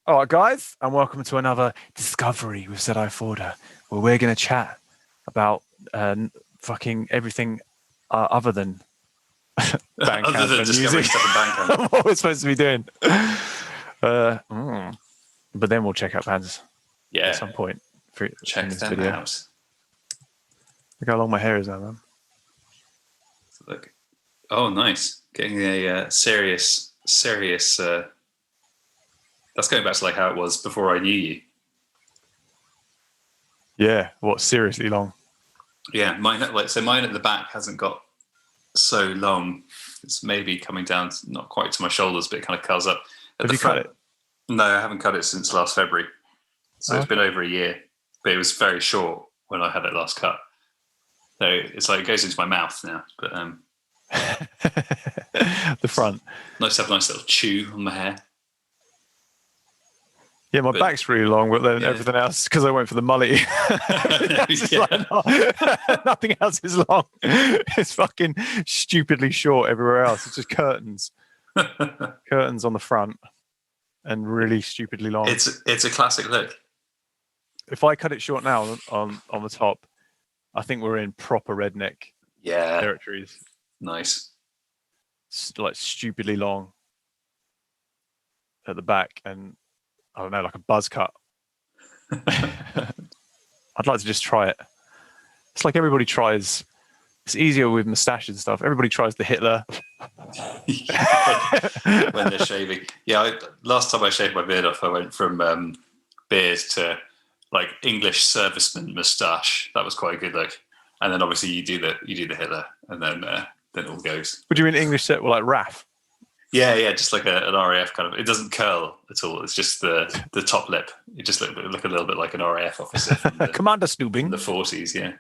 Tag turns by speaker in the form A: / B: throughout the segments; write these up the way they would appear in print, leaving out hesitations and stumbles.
A: All right, guys, and welcome to another Discovery with Zedi Forder, where we're going to chat about fucking everything other than
B: Other
A: bandcamp
B: than
A: and
B: discovering
A: music.
B: stuff in Bandcamp.
A: What we're supposed to be doing. But then we'll check out bands at some point in
B: Check
A: this
B: them
A: video.
B: out.
A: Look how long my hair is now, man.
B: Look. Oh, nice. Getting a serious. That's going back to like how it was before I knew you.
A: Yeah, what, seriously long?
B: Yeah, mine at the back hasn't got so long. It's maybe coming down, not quite to my shoulders, but it kind of curls up.
A: Have you cut it?
B: No, I haven't cut it since last February. So It's been over a year, but it was very short when I had it last cut. So it's like it goes into my mouth now. But
A: the front.
B: Nice to have a nice little chew on my hair.
A: Yeah, my back's really long, but then everything else, because I went for the mullet. Nothing else is long. It's fucking stupidly short everywhere else. It's just curtains. Curtains on the front and really stupidly long.
B: It's a classic look.
A: If I cut it short now on the top, I think we're in proper redneck territories.
B: Nice.
A: It's like stupidly long at the back and I don't know, like a buzz cut. I'd like to just try it. It's like everybody tries. It's easier with moustaches and stuff. Everybody tries the Hitler.
B: When they're shaving. Yeah, last time I shaved my beard off, I went from beard to like English serviceman moustache. That was quite a good look. And then obviously you do the Hitler, and then it all goes.
A: Would you mean English set like RAF?
B: Yeah, just like an RAF kind of. It doesn't curl at all. It's just the top lip. It just look a little bit like an RAF officer.
A: Commander Snoobing.
B: In the 40s, yeah.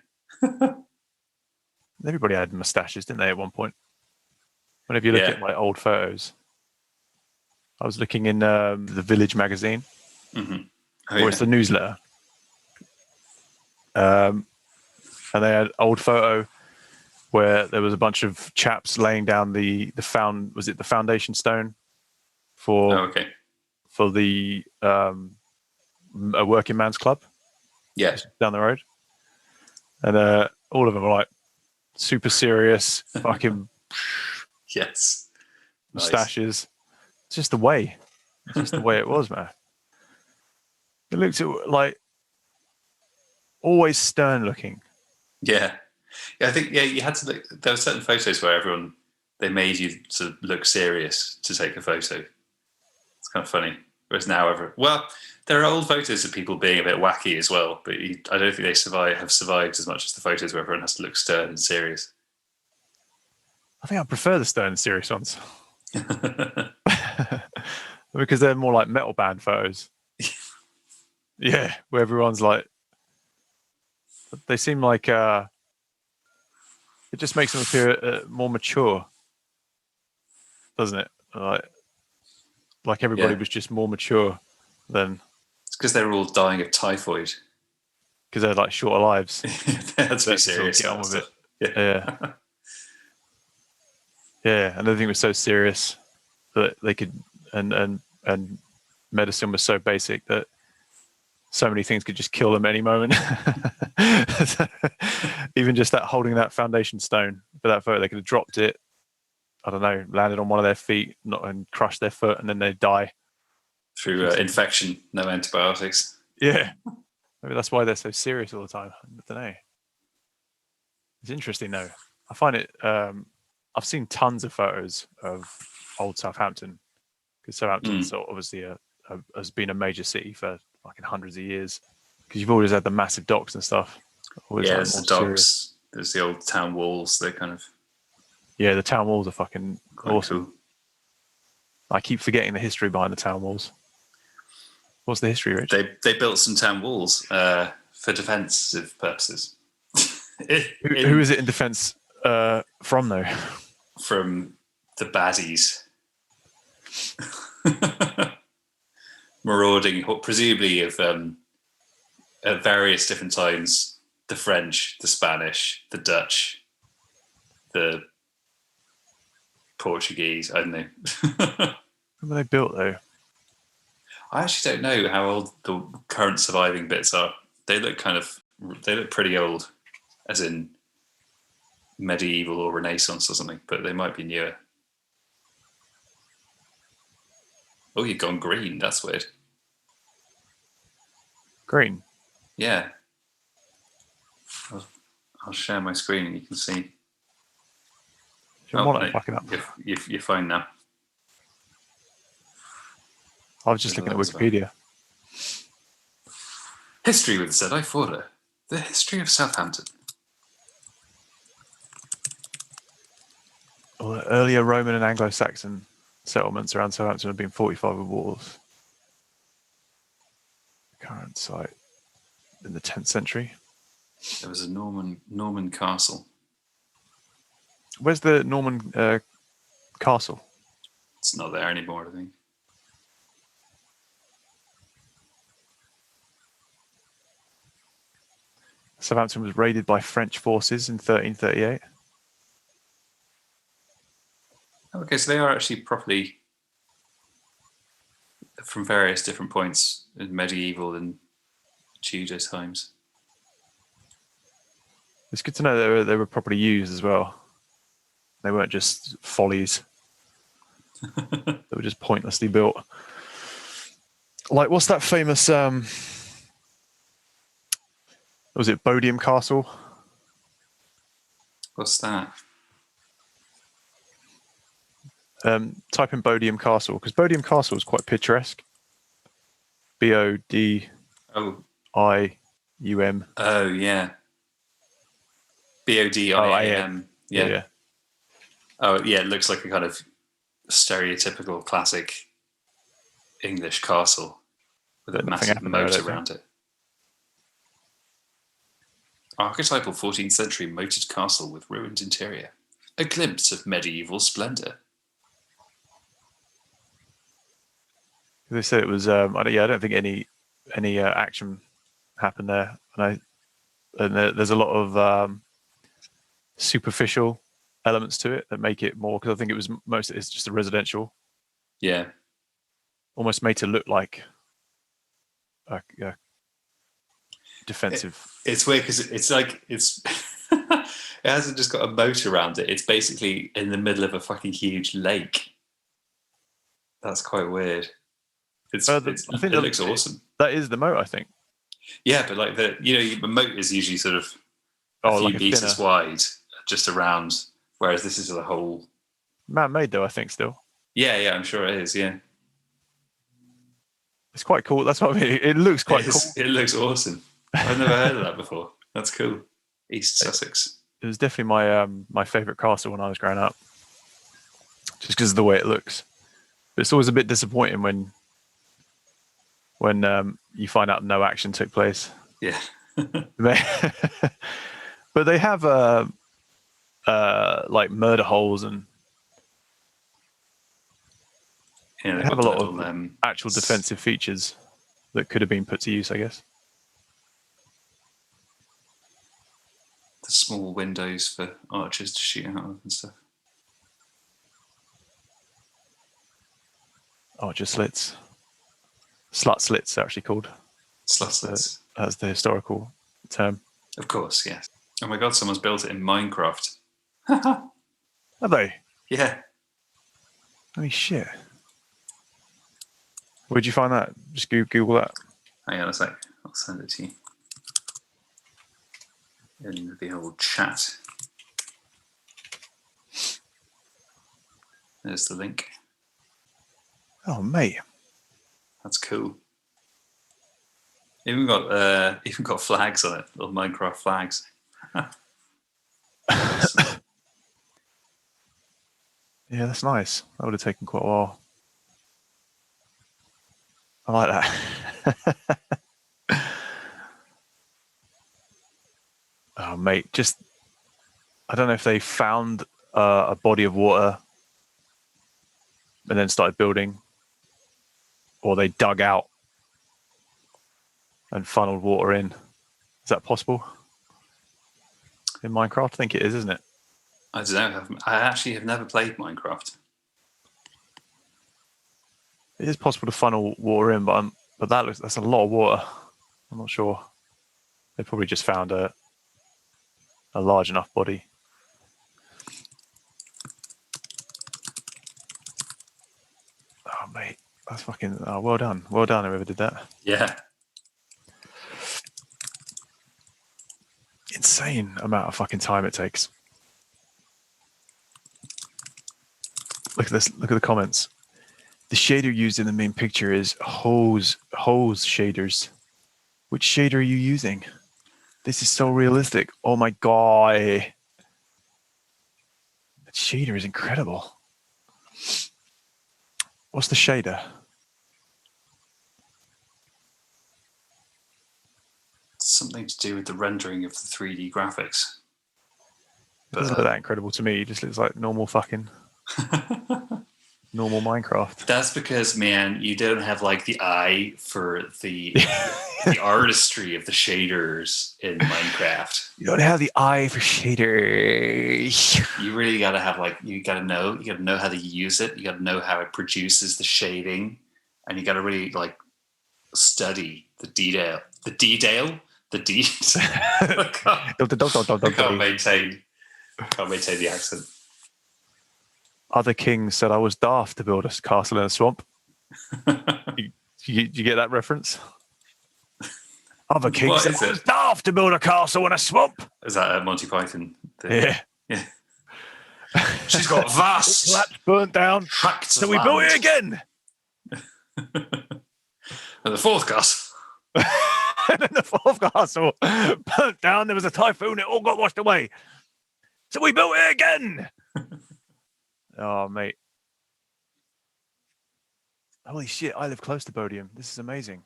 A: Everybody had moustaches, didn't they, at one point? Whenever you look at my old photos. I was looking in the Village magazine.
B: Mm-hmm.
A: Or it's the newsletter. And they had an old photo where there was a bunch of chaps laying down the foundation stone for the a working man's club.
B: Yeah,
A: down the road, and all of them are like super serious, fucking moustaches. Nice. It's just the way. It's just the way it was, man. It looked like always stern looking.
B: Yeah, I think you had to look. There were certain photos where they made you to look serious to take a photo. It's kind of funny. Whereas now, there are old photos of people being a bit wacky as well, but I don't think they have survived as much as the photos where everyone has to look stern and serious.
A: I think I prefer the stern and serious ones because they're more like metal band photos. Yeah, where everyone's like. They seem like it just makes them appear more mature, doesn't it? Like everybody was just more mature than.
B: It's because they're all dying of typhoid.
A: Because they're like shorter lives.
B: That's be serious.
A: Get on with it. Yeah. Yeah, and everything was so serious that they could, and medicine was so basic that. So many things could just kill them any moment. Even just that holding that foundation stone for that photo, they could have dropped it. I don't know, landed on one of their feet, and crushed their foot, and then they die
B: through infection. No antibiotics.
A: Yeah, maybe that's why they're so serious all the time. I don't know. It's interesting though. I find it. I've seen tons of photos of old Southampton because Southampton's obviously has been a major city for. Like in hundreds of years, because you've always had the massive docks and stuff.
B: There's the docks. There's the old town walls. They're kind of
A: the town walls are fucking awesome.
B: Cool.
A: I keep forgetting the history behind the town walls. What's the history, Rich?
B: They built some town walls for defensive purposes.
A: Who is it in defense from though?
B: From the baddies. Marauding, presumably of at various different times, the French, the Spanish, the Dutch, the Portuguese. I don't know.
A: When were they built though?
B: I actually don't know how old the current surviving bits are. They look pretty old, as in medieval or Renaissance or something, but they might be newer. Oh, you've gone green. That's weird.
A: Green.
B: Yeah. I'll share my screen and you can see.
A: More like fucking up.
B: You're fine now.
A: I was just looking at Wikipedia.
B: History with Zedi Forder. The history of Southampton.
A: Well, the earlier Roman and Anglo-Saxon settlements around Southampton have been fortified with walls. The current site in the 10th century.
B: There was a Norman castle.
A: Where's the Norman castle?
B: It's not there anymore, I think.
A: Southampton was raided by French forces in 1338.
B: Okay, so they are actually properly from various different points in medieval and Tudor times.
A: It's good to know they were properly used as well. They weren't just follies. They were just pointlessly built. Like, what's that famous... was it Bodiam Castle?
B: What's that?
A: Type in Bodiam Castle, because Bodiam Castle is quite picturesque. Bodium.
B: Oh, yeah. Bodiam. Yeah. Oh, yeah, it looks like a kind of stereotypical classic English castle with a massive moat around it. Archetypal 14th century moated castle with ruined interior. A glimpse of medieval splendour.
A: They said it was. I don't think any action happened there, and there's a lot of superficial elements to it that make it more, because I think it's just a residential.
B: Yeah.
A: Almost made to look like a defensive.
B: It's weird because it's like it's it hasn't just got a moat around it. It's basically in the middle of a fucking huge lake. That's quite weird. It looks awesome.
A: That is the moat, I think.
B: Yeah, but like the moat is usually sort of a few
A: like
B: meters wide, just around, whereas this is a whole
A: man-made, though. I think still.
B: Yeah, I'm sure it is. Yeah,
A: it's quite cool. That's what I mean. It looks quite cool.
B: It looks awesome. I've never heard of that before. That's cool. East Sussex.
A: It was definitely my favourite castle when I was growing up, just because of the way it looks. But it's always a bit disappointing when you find out no action took place.
B: Yeah.
A: But they have like murder holes, and they have a lot of actual defensive features that could have been put to use, I guess.
B: The small windows for archers to shoot out of and stuff.
A: Archer slits. Slut slits, they're actually called.
B: Slut slits.
A: That's the historical term.
B: Of course, yes. Oh my god, someone's built it in Minecraft.
A: Have they?
B: Yeah.
A: Holy shit. Where'd you find that? Just Google that.
B: Hang on a sec. I'll send it to you. In the old chat. There's the link.
A: Oh, mate.
B: That's cool. Even got flags on it, little Minecraft flags.
A: Yeah, that's nice. That would have taken quite a while. I like that. Oh, mate, I don't know if they found a body of water and then started building, or they dug out and funneled water in. Is that possible in Minecraft? I think it is, isn't it?
B: I don't know. I actually have never played Minecraft.
A: It is possible to funnel water in, but that's a lot of water. I'm not sure. They probably just found a large enough body. Oh mate, that's fucking well done. Well done, whoever did that.
B: Yeah.
A: Insane amount of fucking time it takes. Look at this. Look at the comments. The shader used in the main picture is hose shaders. Which shader are you using? This is so realistic. Oh my god. That shader is incredible. What's the shader?
B: Something to do with the rendering of the 3D graphics.
A: It doesn't look that incredible to me. It just looks like normal fucking normal Minecraft.
B: That's because, man, you don't have like the eye for the the artistry of the shaders in Minecraft.
A: You don't have the eye for shaders.
B: You really gotta have you gotta know how to use it. You gotta know how it produces the shading, and you gotta really study the detail. I can't maintain the accent.
A: Other kings said I was daft to build a castle in a swamp. you get that reference? Other kings said I was daft to build a castle in a swamp.
B: Is that Monty Python?
A: Yeah.
B: She's got vast.
A: Collapsed, burnt down.
B: Tracts
A: so
B: of
A: we
B: land.
A: built it again.
B: And the fourth castle.
A: And then the fourth castle burnt down. There was a typhoon. It all got washed away. So we built it again. Oh, mate. Holy shit. I live close to Bodiam. This is amazing.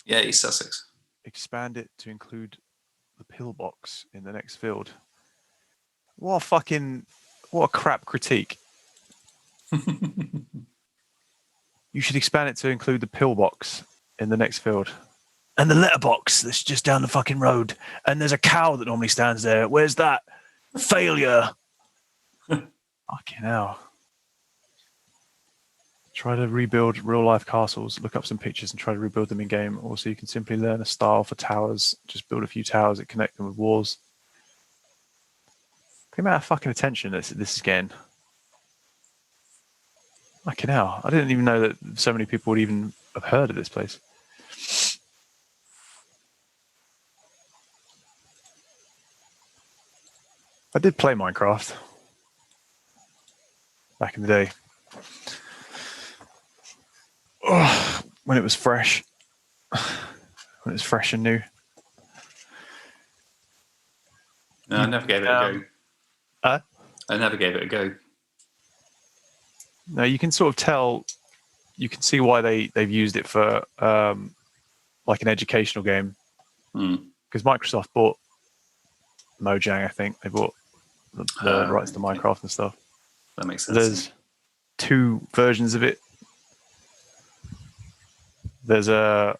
B: Yeah, East Sussex.
A: Expand it to include the pillbox in the next field. What a crap critique. You should expand it to include the pillbox in the next field. And the letterbox that's just down the fucking road. And there's a cow that normally stands there. Where's that? Failure. Fucking hell. Try to rebuild real-life castles. Look up some pictures and try to rebuild them in-game. Also, you can simply learn a style for towers. Just build a few towers that connect them with walls. The amount of fucking attention this is getting. Fucking hell. I didn't even know that so many people would even have heard of this place. I did play Minecraft back in the day. Oh, when it was fresh. When it was fresh and new.
B: No, I never gave it a go. I never gave it a go.
A: No, you can sort of tell, you can see why they've used it for like an educational game. Because Microsoft bought Mojang, I think. They bought the rights to Minecraft and stuff.
B: That makes sense.
A: There's 2 versions of it. There's a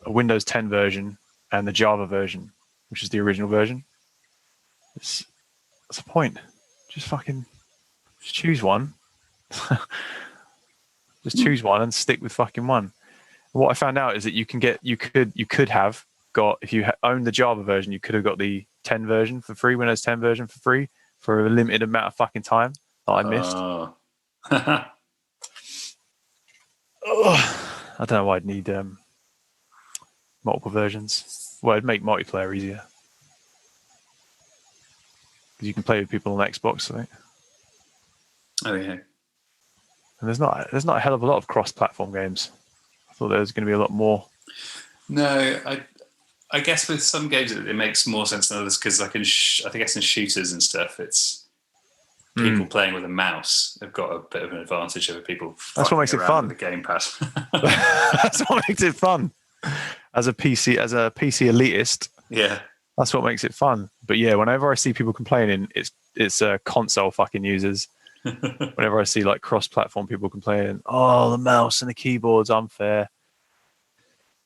A: Windows 10 version and the Java version, which is the original version. That's the point. Just choose one. Just choose one and stick with fucking one. And what I found out is that you could have got, if you owned the Java version, you could have got the 10 version for free, Windows 10 version for free for a limited amount of fucking time that I missed. I don't know why I'd need multiple versions. Well, it'd make multiplayer easier. Because you can play with people on Xbox, I think.
B: Oh, yeah.
A: And there's not a hell of a lot of cross-platform games. I thought there was going to be a lot more.
B: No, I guess with some games it makes more sense than others because, like I guess in shooters and stuff, it's people playing with a mouse have got a bit of an advantage over people.
A: That's what makes it fun.
B: With the gamepad.
A: That's what makes it fun. As a PC elitist,
B: yeah,
A: that's what makes it fun. But yeah, whenever I see people complaining, it's console fucking users. Whenever I see like cross-platform people complaining, oh, the mouse and the keyboard's unfair.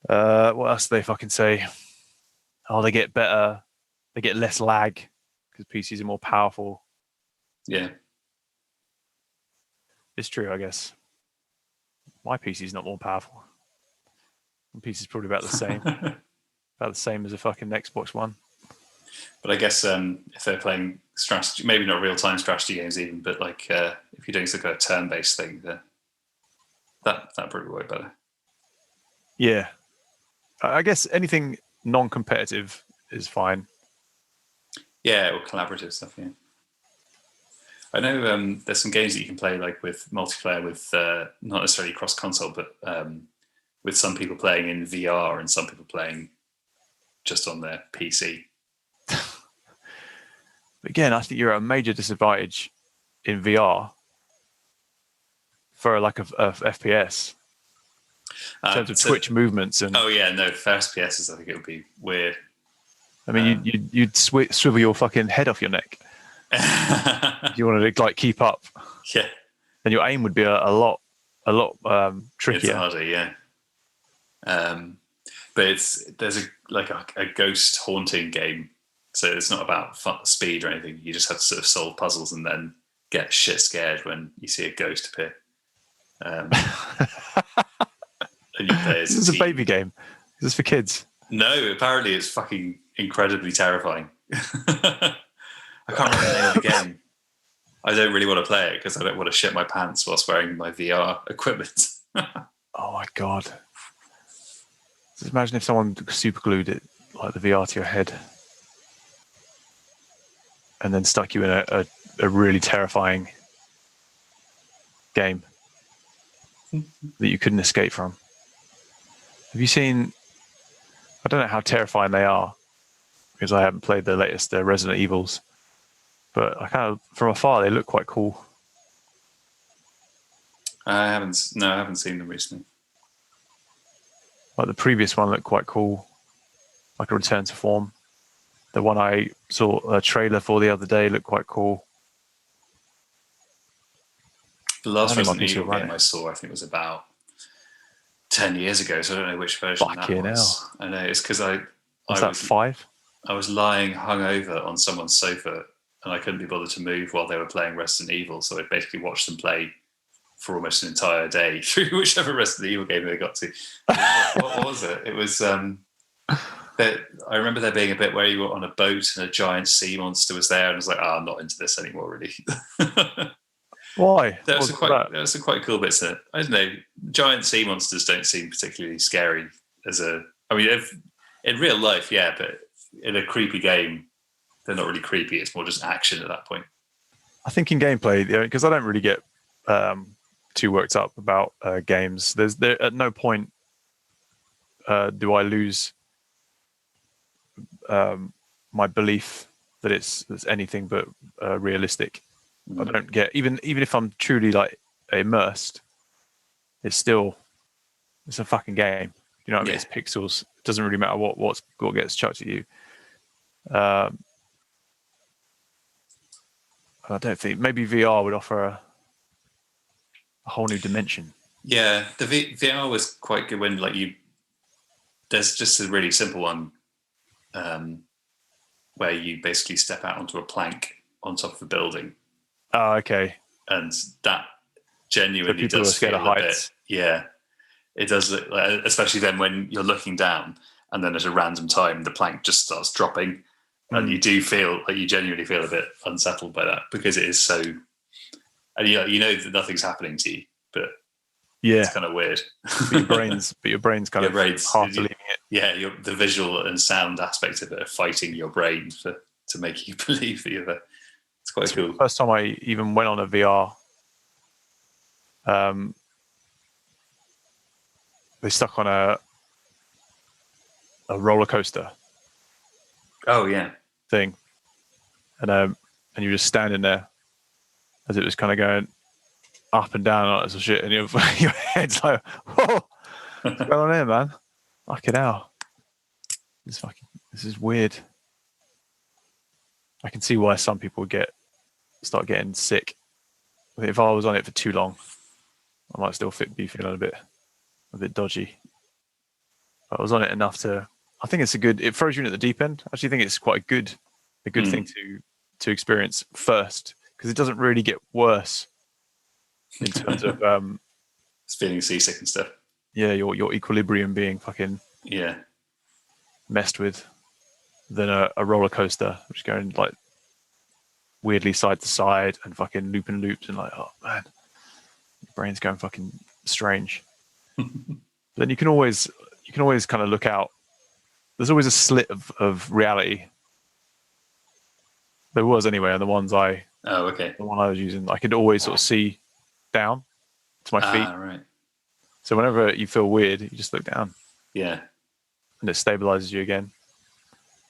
A: What else do they fucking say? Oh, they get better. They get less lag because PCs are more powerful.
B: Yeah.
A: It's true, I guess. My PC is not more powerful. My PC is probably about the same. About the same as a fucking Xbox One.
B: But I guess if they're playing strategy, maybe not real-time strategy games even, but like if you're doing some kind of turn-based thing, that probably work better.
A: Yeah. I guess anything non-competitive is fine.
B: Yeah, or collaborative stuff, yeah. I know there's some games that you can play like with multiplayer with not necessarily cross-console, but with some people playing in VR and some people playing just on their PC.
A: Again, I think you're at a major disadvantage in VR for like a FPS in terms of Twitch movements. And
B: oh yeah, no, for FPSs, I think it would be weird.
A: I mean, you'd swivel your fucking head off your neck. You wanted to like keep up.
B: Yeah.
A: And your aim would be a lot trickier.
B: It's harder, yeah. But there's a ghost haunting game, so it's not about speed or anything. You just have to sort of solve puzzles and then get shit scared when you see a ghost appear. And you play as
A: this is a baby game. Is this for kids?
B: No, apparently it's fucking incredibly terrifying. I can't remember the name of the game. I don't really want to play it because I don't want to shit my pants whilst wearing my VR equipment.
A: Oh my god. Just imagine if someone super glued it, like the VR to your head, and then stuck you in a really terrifying game that you couldn't escape from. Have you seen, I don't know how terrifying they are because I haven't played the latest Resident Evils, but I kind of, from afar, they look quite cool.
B: I haven't seen them recently.
A: Like the previous one looked quite cool, like a return to form. The one I saw a trailer for the other day looked quite cool.
B: The last Resident Evil game I saw, I think, was about 10 years ago, so I don't know which version that was. I know, it's because I
A: was 5?
B: I was lying hungover on someone's sofa and I couldn't be bothered to move while they were playing Resident Evil, so I basically watched them play for almost an entire day through whichever Resident Evil game they got to. What was it? It was I remember there being a bit where you were on a boat and a giant sea monster was there, and I was like, I'm not into this anymore, really.
A: Why?
B: There was some quite cool bits in it. I don't know. Giant sea monsters don't seem particularly scary in real life, yeah, but in a creepy game, they're not really creepy. It's more just action at that point.
A: I think in gameplay, because I don't really get too worked up about games. There at no point do I lose my belief that it's anything but realistic. I don't get even if I'm truly like immersed, it's a fucking game. You know what I mean? It's pixels. It doesn't really matter what gets chucked at you. I don't think maybe VR would offer a whole new dimension.
B: Yeah, the VR was quite good when there's just a really simple one where you basically step out onto a plank on top of a building.
A: Oh, okay.
B: And that genuinely
A: so
B: does feel
A: a bit.
B: Yeah, it does look, especially then when you're looking down and then at a random time the plank just starts dropping and you genuinely feel a bit unsettled by that because it is so, and you know that nothing's happening to you, but it's kind of weird.
A: But your brain's kind of half believing it.
B: Yeah, the visual and sound aspect of it are fighting your brain to make you believe the other. It's quite cool.
A: The first time I even went on a VR, they stuck on a roller coaster.
B: Oh yeah.
A: Thing, and you're just standing there as it was kind of going up and down and all that sort of shit, and your head's like, whoa, what's going on here, man? Fucking hell. This is weird. I can see why some people start getting sick. If I was on it for too long, I might still be feeling a bit dodgy. But I was on it enough to. I think it throws you in at the deep end. I actually think it's quite a good thing to experience first because it doesn't really get worse in terms of
B: feeling seasick and stuff.
A: Yeah, your equilibrium being fucking messed with than a roller coaster, which is going like weirdly side to side and fucking looping loops and like, oh man, your brain's going fucking strange. Then you can always kind of look out. There's always a slit of reality. There was anyway, on the ones the one I was using, I could always sort of see down to my feet.
B: Right.
A: So whenever you feel weird, you just look down.
B: Yeah.
A: And it stabilizes you again.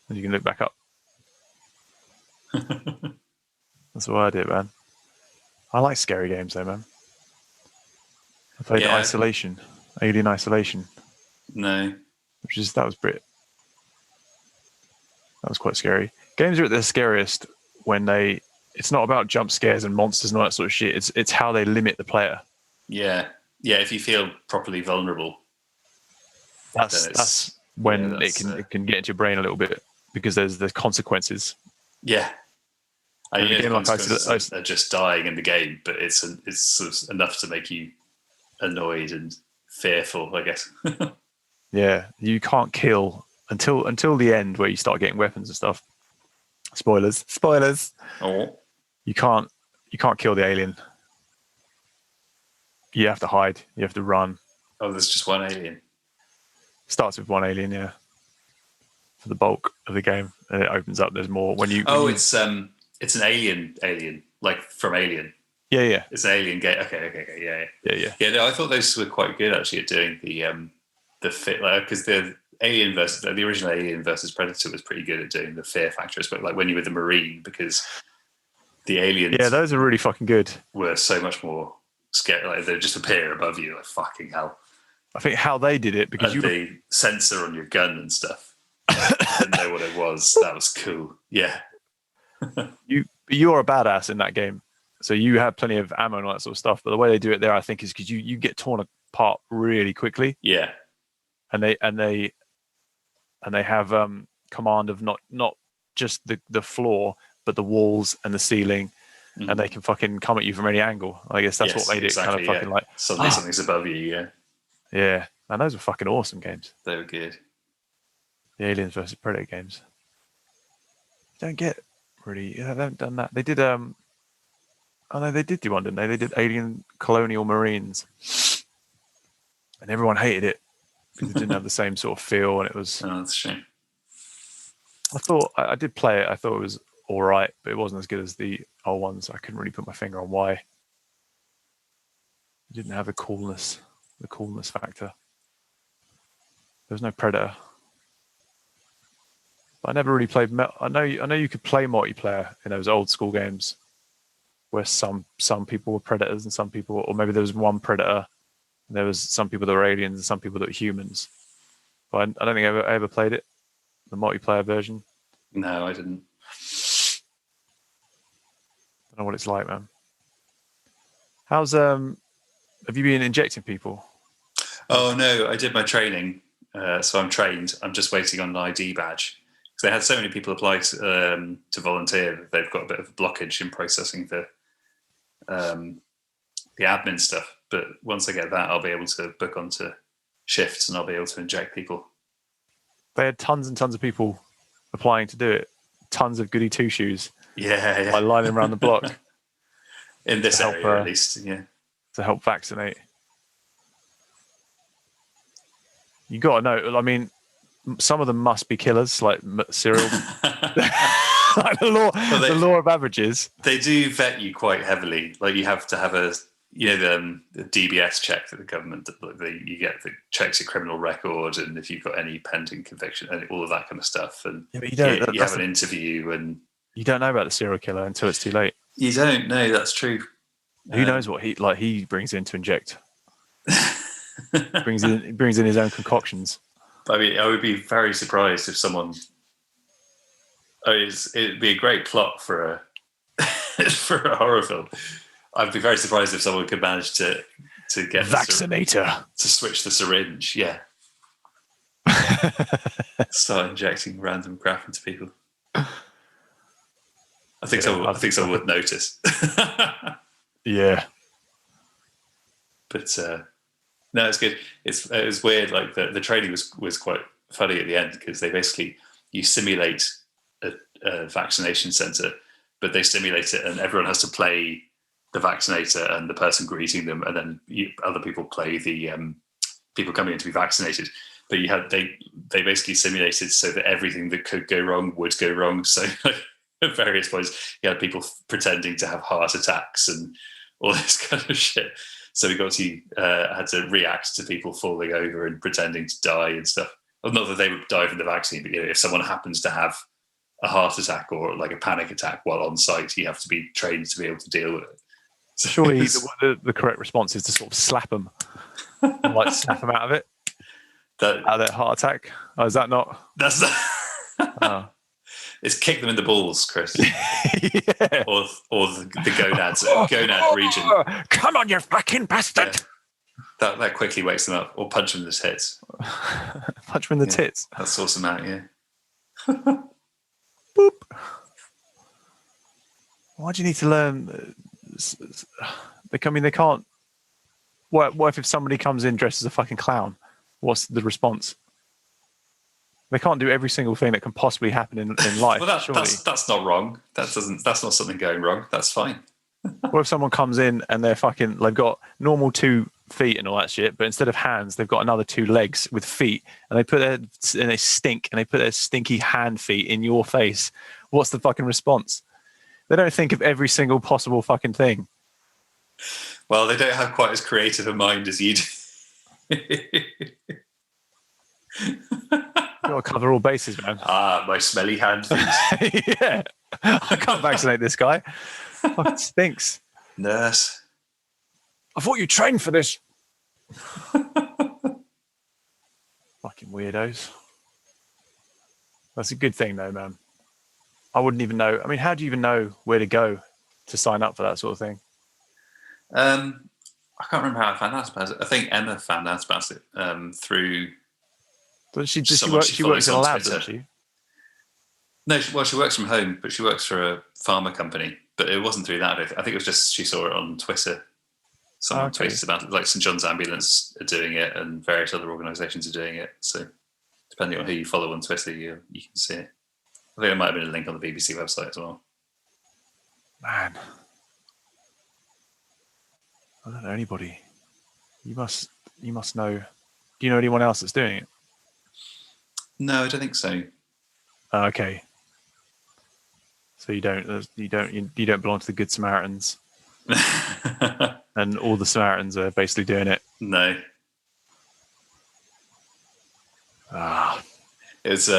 A: And you can look back up. That's what I did, man. I like scary games though, man. I played Isolation, Alien Isolation.
B: No.
A: That was Brit. That was quite scary. Games are at their scariest when it's not about jump scares and monsters and all that sort of shit. It's how they limit the player.
B: Yeah. Yeah, if you feel properly vulnerable.
A: That's when it can get into your brain a little bit because there's consequences.
B: Yeah. I mean,
A: the
B: consequences are just dying in the game, but it's sort of enough to make you annoyed and fearful, I guess.
A: Yeah, you can't kill until the end where you start getting weapons and stuff. Spoilers.
B: Oh.
A: You can't kill the alien. You have to hide. You have to run.
B: Oh, there's just one alien.
A: Starts with one alien, yeah. For the bulk of the game, and it opens up. There's more when you.
B: It's an alien, like from Alien.
A: Yeah.
B: It's an alien game. Okay,
A: yeah.
B: Yeah, no, I thought those were quite good actually at doing the fit, because the Alien versus the original Alien versus Predator was pretty good at doing the fear factor, but like when you were the Marine, because the aliens.
A: Yeah, those are really fucking good.
B: Were so much more scary. Like they just appear above you, like fucking hell.
A: I think how they did it because
B: the sensor on your gun and stuff. Didn't know what it was. That was cool. Yeah.
A: You're a badass in that game, so you have plenty of ammo and all that sort of stuff. But the way they do it there, I think, is because you get torn apart really quickly.
B: Yeah.
A: And they have command of not just the floor, but the walls and the ceiling, and they can fucking come at you from any angle. I guess that's what made it kind of fucking like
B: something's above you. Yeah.
A: Yeah, and those were fucking awesome games.
B: They were good.
A: The Aliens versus Predator games. You don't get really. Yeah, they haven't done that. They did. Oh no, they did do one, didn't they? They did Alien Colonial Marines, and everyone hated it because it didn't have the same sort of feel, and it was.
B: Oh, that's a shame.
A: I thought I did play it. I thought it was all right, but it wasn't as good as the old ones. I couldn't really put my finger on why. It didn't have the coolness factor. There was no Predator. But I never really played. I know you could play multiplayer in those old school games, where some people were predators and some people, or maybe there was one predator. And there was some people that were aliens and some people that were humans. But I don't think I ever played it, the multiplayer version.
B: No, I didn't.
A: I don't know what it's like, man. How's have you been injecting people?
B: Oh no, I did my training, so I'm trained. I'm just waiting on an ID badge. Because they had so many people apply to volunteer that they've got a bit of a blockage in processing the admin stuff. But once I get that, I'll be able to book onto shifts and I'll be able to inject people.
A: They had tons and tons of people applying to do it. Tons of goody two shoes.
B: Yeah.
A: Like lining around the block.
B: In this area, at least, yeah.
A: To help vaccinate. You got to know. I mean, some of them must be killers, like serial. Like the law of averages.
B: They do vet you quite heavily. Like you have to have the DBS check that the government you get that checks your criminal record and if you've got any pending conviction and all of that kind of stuff. And
A: yeah, but you don't.
B: You have an interview and
A: you don't know about the serial killer until it's too late.
B: You don't know. That's true.
A: Who knows what he brings in to inject? brings in his own concoctions.
B: I mean, I would be very surprised if someone. It'd be a great plot for a horror film. I'd be very surprised if someone could manage to get
A: vaccinator
B: to switch the syringe. Yeah, start injecting random crap into people. I think someone would notice.
A: Yeah,
B: but No, it's good. It was weird. Like the training was quite funny at the end because you simulate a vaccination center, but they simulate it and everyone has to play the vaccinator and the person greeting them, and then other people play the people coming in to be vaccinated. But they basically simulated so that everything that could go wrong would go wrong. So at various points, you had people pretending to have heart attacks and all this kind of shit. So we had to react to people falling over and pretending to die and stuff. Well, not that they would die from the vaccine, but if someone happens to have a heart attack or like a panic attack while on site, you have to be trained to be able to deal with it.
A: So surely the correct response is to sort of slap them, and like snap them out of it, out of their heart attack. Oh, is that not?
B: That's not. It's kick them in the balls, Chris.
A: Yeah.
B: Or the gonad region.
A: Come on, you fucking bastard!
B: Yeah. That quickly wakes them up. Or punch them in the tits.
A: Punch them in the tits.
B: That sorts them out, yeah.
A: Boop. Why do you need to learn? They can't. What if somebody comes in dressed as a fucking clown? What's the response? They can't do every single thing that can possibly happen in life.
B: Well, that's not wrong. That's not something going wrong. That's fine.
A: What if someone comes in and they've got normal 2 feet and all that shit, but instead of hands, they've got another 2 legs with feet, and they stink, and they put their stinky hand feet in your face? What's the fucking response? They don't think of every single possible fucking thing.
B: Well, they don't have quite as creative a mind as you do.
A: You've got to cover all bases, man.
B: My smelly hand feet.
A: Yeah. I can't vaccinate this guy. Fucking stinks.
B: Nurse.
A: I thought you trained for this. Fucking weirdos. That's a good thing, though, man. I wouldn't even know. I mean, how do you even know where to go to sign up for that sort of thing?
B: I can't remember how I found out about it. I think Emma found out about it through...
A: She works in a lab, doesn't she?
B: No, she works from home, but she works for a pharma company. But it wasn't through that. I think it was just she saw it on Twitter. Someone tweeted about it, like St John's Ambulance are doing it, and various other organisations are doing it. So depending on who you follow on Twitter, you can see it. I think there might have been a link on the BBC website as well.
A: Man, I don't know anybody. You must know. Do you know anyone else that's doing it?
B: No, I don't think so.
A: Okay. So you don't belong to the Good Samaritans, and all the Samaritans are basically doing it.
B: No. It was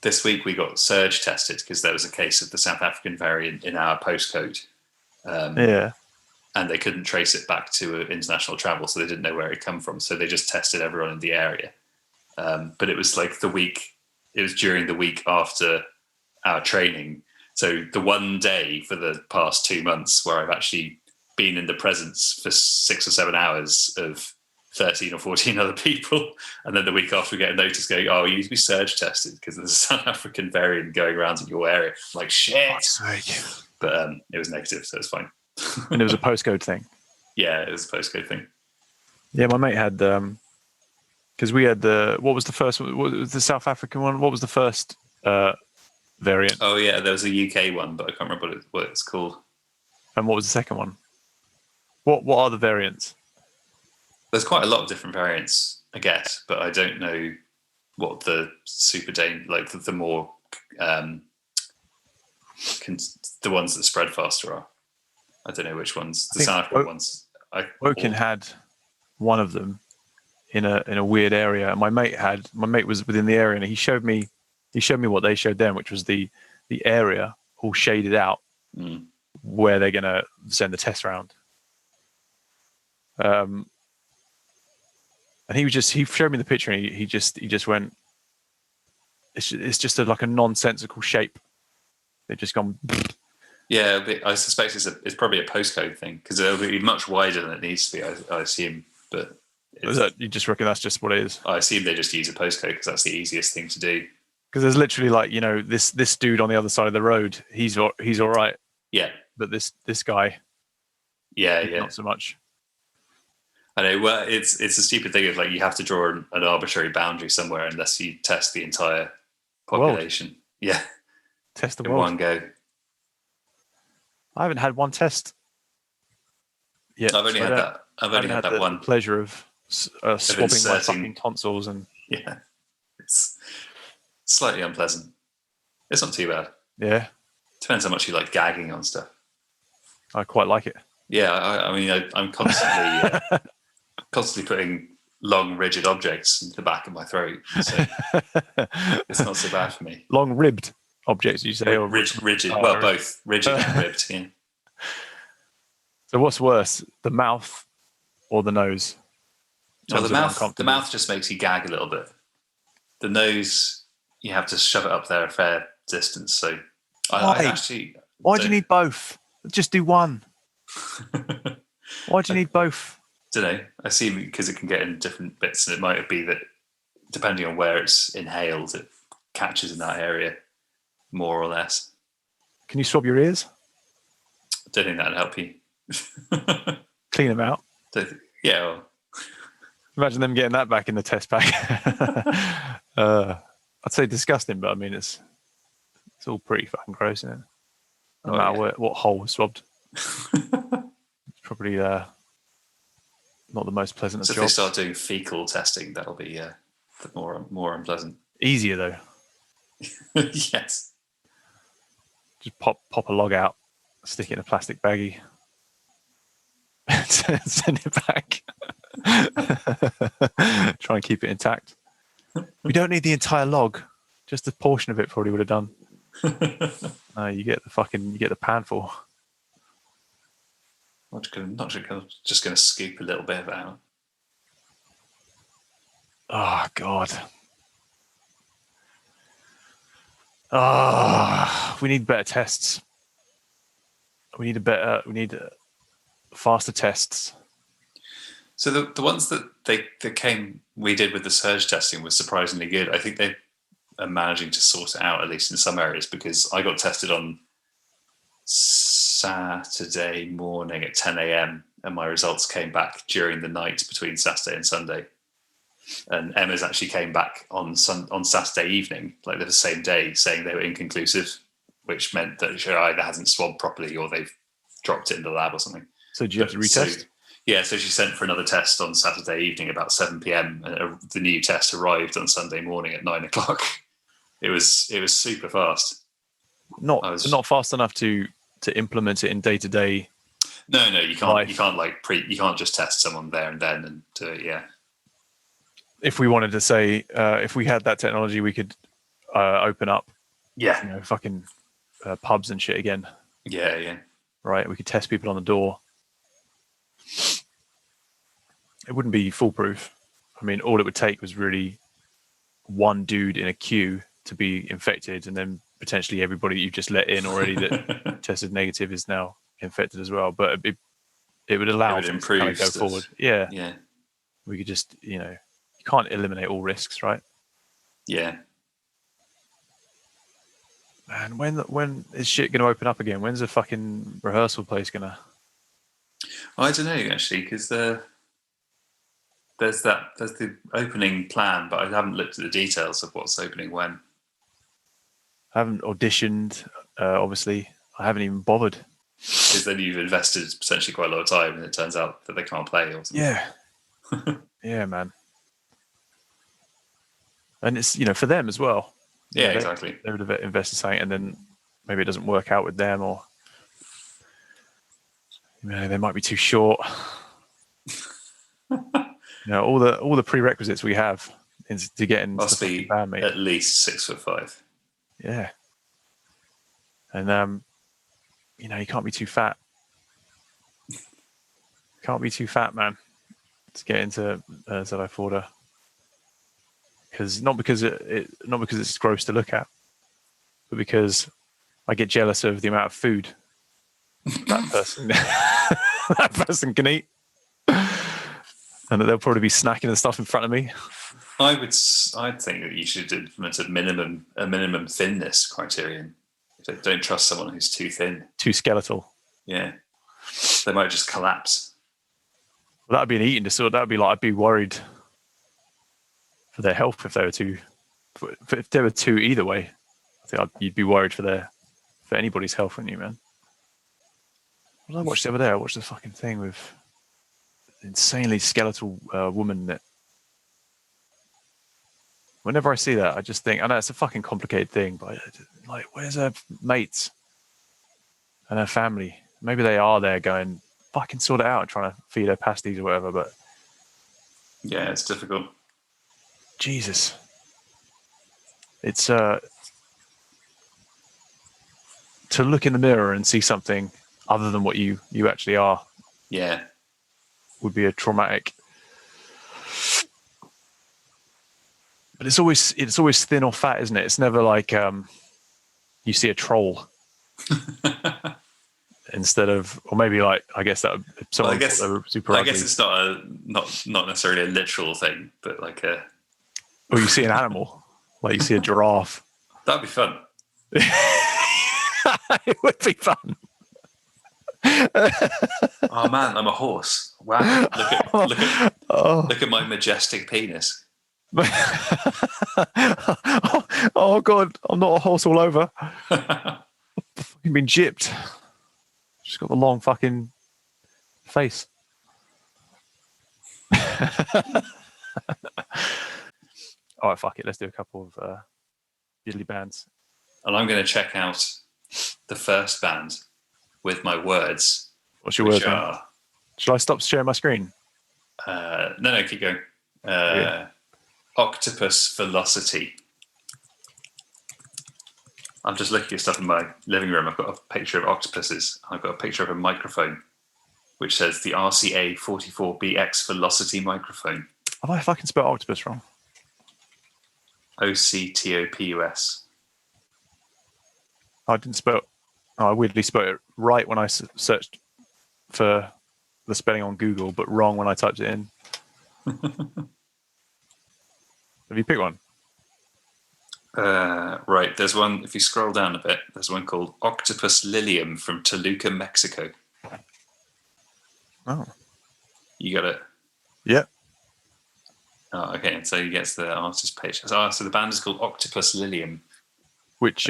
B: this week we got surge tested because there was a case of the South African variant in our postcode.
A: Yeah.
B: And they couldn't trace it back to international travel, so they didn't know where it come from. So they just tested everyone in the area. But it was like it was during the week after our training. So the one day for the past 2 months where I've actually been in the presence for 6 or 7 hours of 13 or 14 other people. And then the week after we get a notice going, you need to be surge tested because there's a South African variant going around in your area. I'm like, shit. But it was negative, so it's fine.
A: And it was a postcode thing.
B: Yeah, it was a postcode thing.
A: Yeah, my mate had, because we had what was the first one? What was the South African one? What was the first variant?
B: Oh yeah, there was a UK one, but I can't remember what it's called.
A: And what was the second one? What are the variants?
B: There's quite a lot of different variants, I guess, but I don't know what the the more the ones that spread faster are. I don't know which ones. The South African ones.
A: Woking had one of them in a weird area. My mate was within the area, and he showed me what they showed them, which was the area all shaded out where they're gonna send the test round. And he showed me the picture, and he just went, it's just like a nonsensical shape. They've just gone.
B: Yeah, I suspect it's probably a postcode thing because it'll be much wider than it needs to be. I assume, but
A: you just reckon that's just what it is? I
B: assume they just use a postcode because that's the easiest thing to do.
A: Because there's literally this dude on the other side of the road. He's all right.
B: Yeah,
A: but this guy.
B: Yeah,
A: not so much.
B: I know. Well, it's a stupid thing of like you have to draw an arbitrary boundary somewhere unless you test the entire population.
A: World.
B: Yeah,
A: Test the
B: in
A: world.
B: one go.
A: I haven't had one test yet.
B: I've only had that. I've only had that one.
A: The pleasure of swabbing my fucking tonsils and.
B: Yeah, it's slightly unpleasant. It's not too bad.
A: Yeah,
B: depends how much you like gagging on stuff.
A: I quite like it.
B: Yeah, I mean, I'm constantly constantly putting long, rigid objects into the back of my throat, so it's not so bad for me.
A: Long ribbed objects, you say, or
B: rigid? Well, both rigid and ribbed. Yeah.
A: So, what's worse, the mouth or the nose?
B: Well, the mouth just makes you gag a little bit. The nose, you have to shove it up there a fair distance. So,
A: why do you need both? Just do one. Why do you need both?
B: Don't know. I see, because it can get in different bits, and it might be that depending on where it's inhaled, it catches in that area more or less.
A: Can you swab your ears?
B: I don't think that'd help you.
A: Clean them out.
B: Yeah. Well.
A: Imagine them getting that back in the test pack. I'd say disgusting, but I mean it's all pretty fucking gross, isn't it? No matter what hole was swabbed. It's probably not the most pleasant of jobs.
B: If they start doing fecal testing, that'll be more unpleasant.
A: Easier though.
B: Yes.
A: Just pop a log out, stick it in a plastic baggie, send it back. Try and keep it intact. We don't need the entire log, just a portion of it probably would have done. You get the panful.
B: I'm just going to scoop a little bit of it out.
A: Oh God. We need better tests. We need faster tests.
B: So the ones that we did with the surge testing was surprisingly good. I think they are managing to sort it out, at least in some areas, because I got tested on Saturday morning at 10 a.m. and my results came back during the night between Saturday and Sunday. And Emma's actually came back on Saturday evening, like the same day, saying they were inconclusive, which meant that she either hasn't swabbed properly or they've dropped it in the lab or something.
A: So do you have to retest?
B: So she sent for another test on Saturday evening about 7 p.m. and the new test arrived on Sunday morning at 9 o'clock. It was super fast.
A: Not fast enough to implement it in day to day.
B: No, you can't. Life. You can't just test someone there and then and do it. Yeah.
A: If we wanted to say, if we had that technology, we could open up.
B: Yeah.
A: Fucking pubs and shit again.
B: Yeah.
A: Right. We could test people on the door. It wouldn't be foolproof. I mean, all it would take was really one dude in a queue to be infected, and then potentially everybody you've just let in already that tested negative is now infected as well. But it would allow us to kind of go forward. Yeah. We could just, you can't eliminate all risks, right?
B: Yeah.
A: Man, when is shit going to open up again? When's the fucking rehearsal place going to?
B: I don't know, actually, because there's the opening plan, but I haven't looked at the details of what's opening when.
A: I haven't auditioned, obviously. I haven't even bothered.
B: Because then you've invested potentially quite a lot of time and it turns out that they can't play or something.
A: Yeah. Yeah, man. And it's, for them as well.
B: Yeah, exactly.
A: They would have invested something and then maybe it doesn't work out with them, or they might be too short. All the prerequisites we have to get into
B: must be band, mate. At least 6'5".
A: Yeah. And you can't be too fat. Can't be too fat, man, to get into Zedi Forder. Not because it's gross to look at, but because I get jealous of the amount of food that person can eat, and that they'll probably be snacking and stuff in front of me.
B: I'd think that you should implement a minimum thinness criterion. Don't trust someone who's too thin,
A: too skeletal.
B: Yeah, they might just collapse.
A: Well, that'd be an eating disorder. That'd be like I'd be worried for their health if they were too. If there were two either way, I think you'd be worried for anybody's health, wouldn't you, man? What did I watch the other day? I watched the fucking thing with an insanely skeletal woman that. Whenever I see that, I just think, I know it's a fucking complicated thing, but like, where's her mates and her family? Maybe they are there going, fucking sort it out and trying to feed her pasties or whatever, but.
B: Yeah, it's difficult.
A: Jesus. It's, to look in the mirror and see something other than what you actually are.
B: Yeah.
A: Would be a traumatic. But it's always thin or fat, isn't it? It's never like you see a troll instead of, or maybe like I guess that someone
B: I guess,
A: they were super
B: I
A: ugly.
B: guess it's not necessarily a literal thing, but like a.
A: Or you see an animal, like you see a giraffe.
B: That'd be fun.
A: It would be fun.
B: Oh man, I'm a horse. Wow! Look at my majestic penis.
A: Oh god, I'm not a horse all over. You've been gypped. Just got the long fucking face. All right, fuck it. Let's do a couple of diddly bands.
B: And I'm going to check out the first band with my words.
A: What's your words? Shall I stop sharing my screen?
B: No, keep going. Octopus Velocity. I'm just looking at stuff in my living room. I've got a picture of octopuses. I've got a picture of a microphone, which says the RCA 44BX Velocity microphone.
A: Have I fucking spelled octopus wrong?
B: OCTOPUS.
A: I didn't spell. I weirdly spelled it right when I searched for the spelling on Google, but wrong when I typed it in. Have you picked one?
B: Right, there's one, if you scroll down a bit, there's one called Octopus Lilium from Toluca, Mexico.
A: Oh. You
B: got it?
A: Yeah.
B: Oh, okay, and so you get to the artist page. So the band is called Octopus Lilium.
A: Which...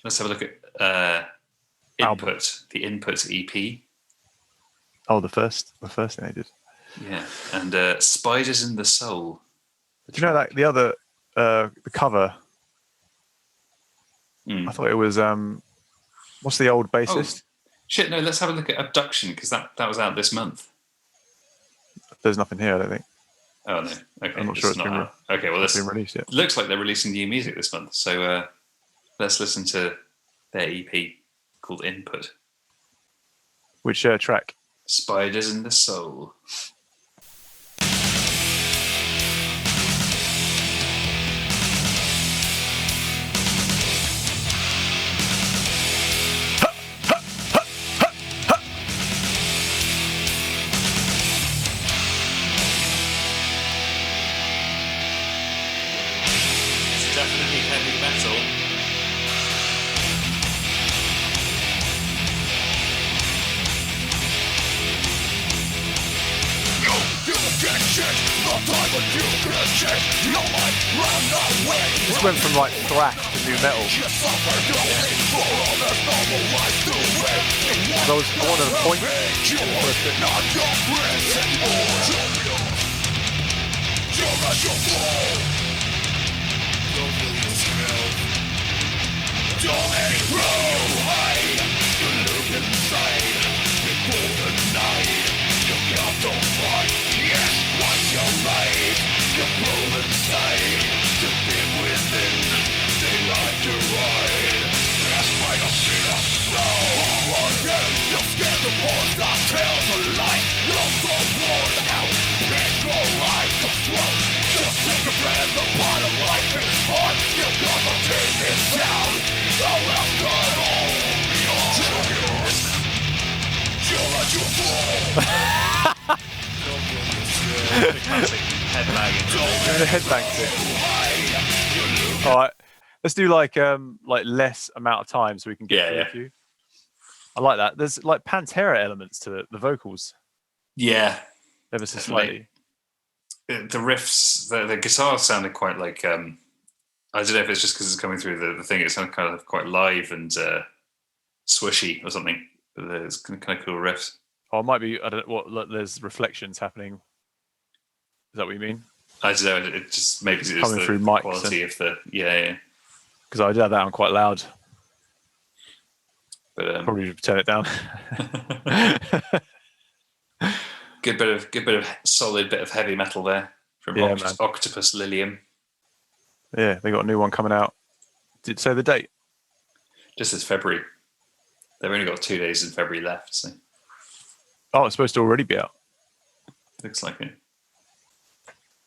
B: Let's have a look at Input, the Input EP.
A: Oh, the first thing they did.
B: Yeah, and Spiders in the Soul.
A: Do you know that the other, the cover... I thought it was what's the old bassist?
B: Oh, shit, no, let's have a look at Abduction, because that was out this month.
A: There's nothing here, I don't think.
B: Oh no. Okay.
A: I'm not sure it's been
B: okay, well,
A: been released yet.
B: Looks like they're releasing new music this month. So let's listen to their EP called Input.
A: Which track?
B: Spiders in the Soul. Definitely heavy metal.
A: This went from like thrash to new metal. I wanted a point. Headbang thing. All right, let's do like less amount of time so we can get through a few. I like that. There's like Pantera elements to the vocals.
B: Yeah,
A: ever so
B: Definitely.
A: slightly.
B: The riffs, the guitar sounded quite like I don't know if it's just because it's coming through the thing. It sounded kind of quite live and swishy or something. But there's kind of cool riffs.
A: Or it might be, I don't know, what, there's reflections happening. Is that what you mean?
B: I don't know. It just maybe it's
A: Coming
B: the,
A: through
B: the
A: mics
B: quality of the yeah.
A: Because I did have that on quite loud.
B: But
A: Probably should turn it down.
B: good bit of solid bit of heavy metal there from Octopus Lilium.
A: Yeah, they got a new one coming out. Did it say the date?
B: Just this February. They've only got 2 days in February left, so.
A: Oh, it's supposed to already be out.
B: Looks like it.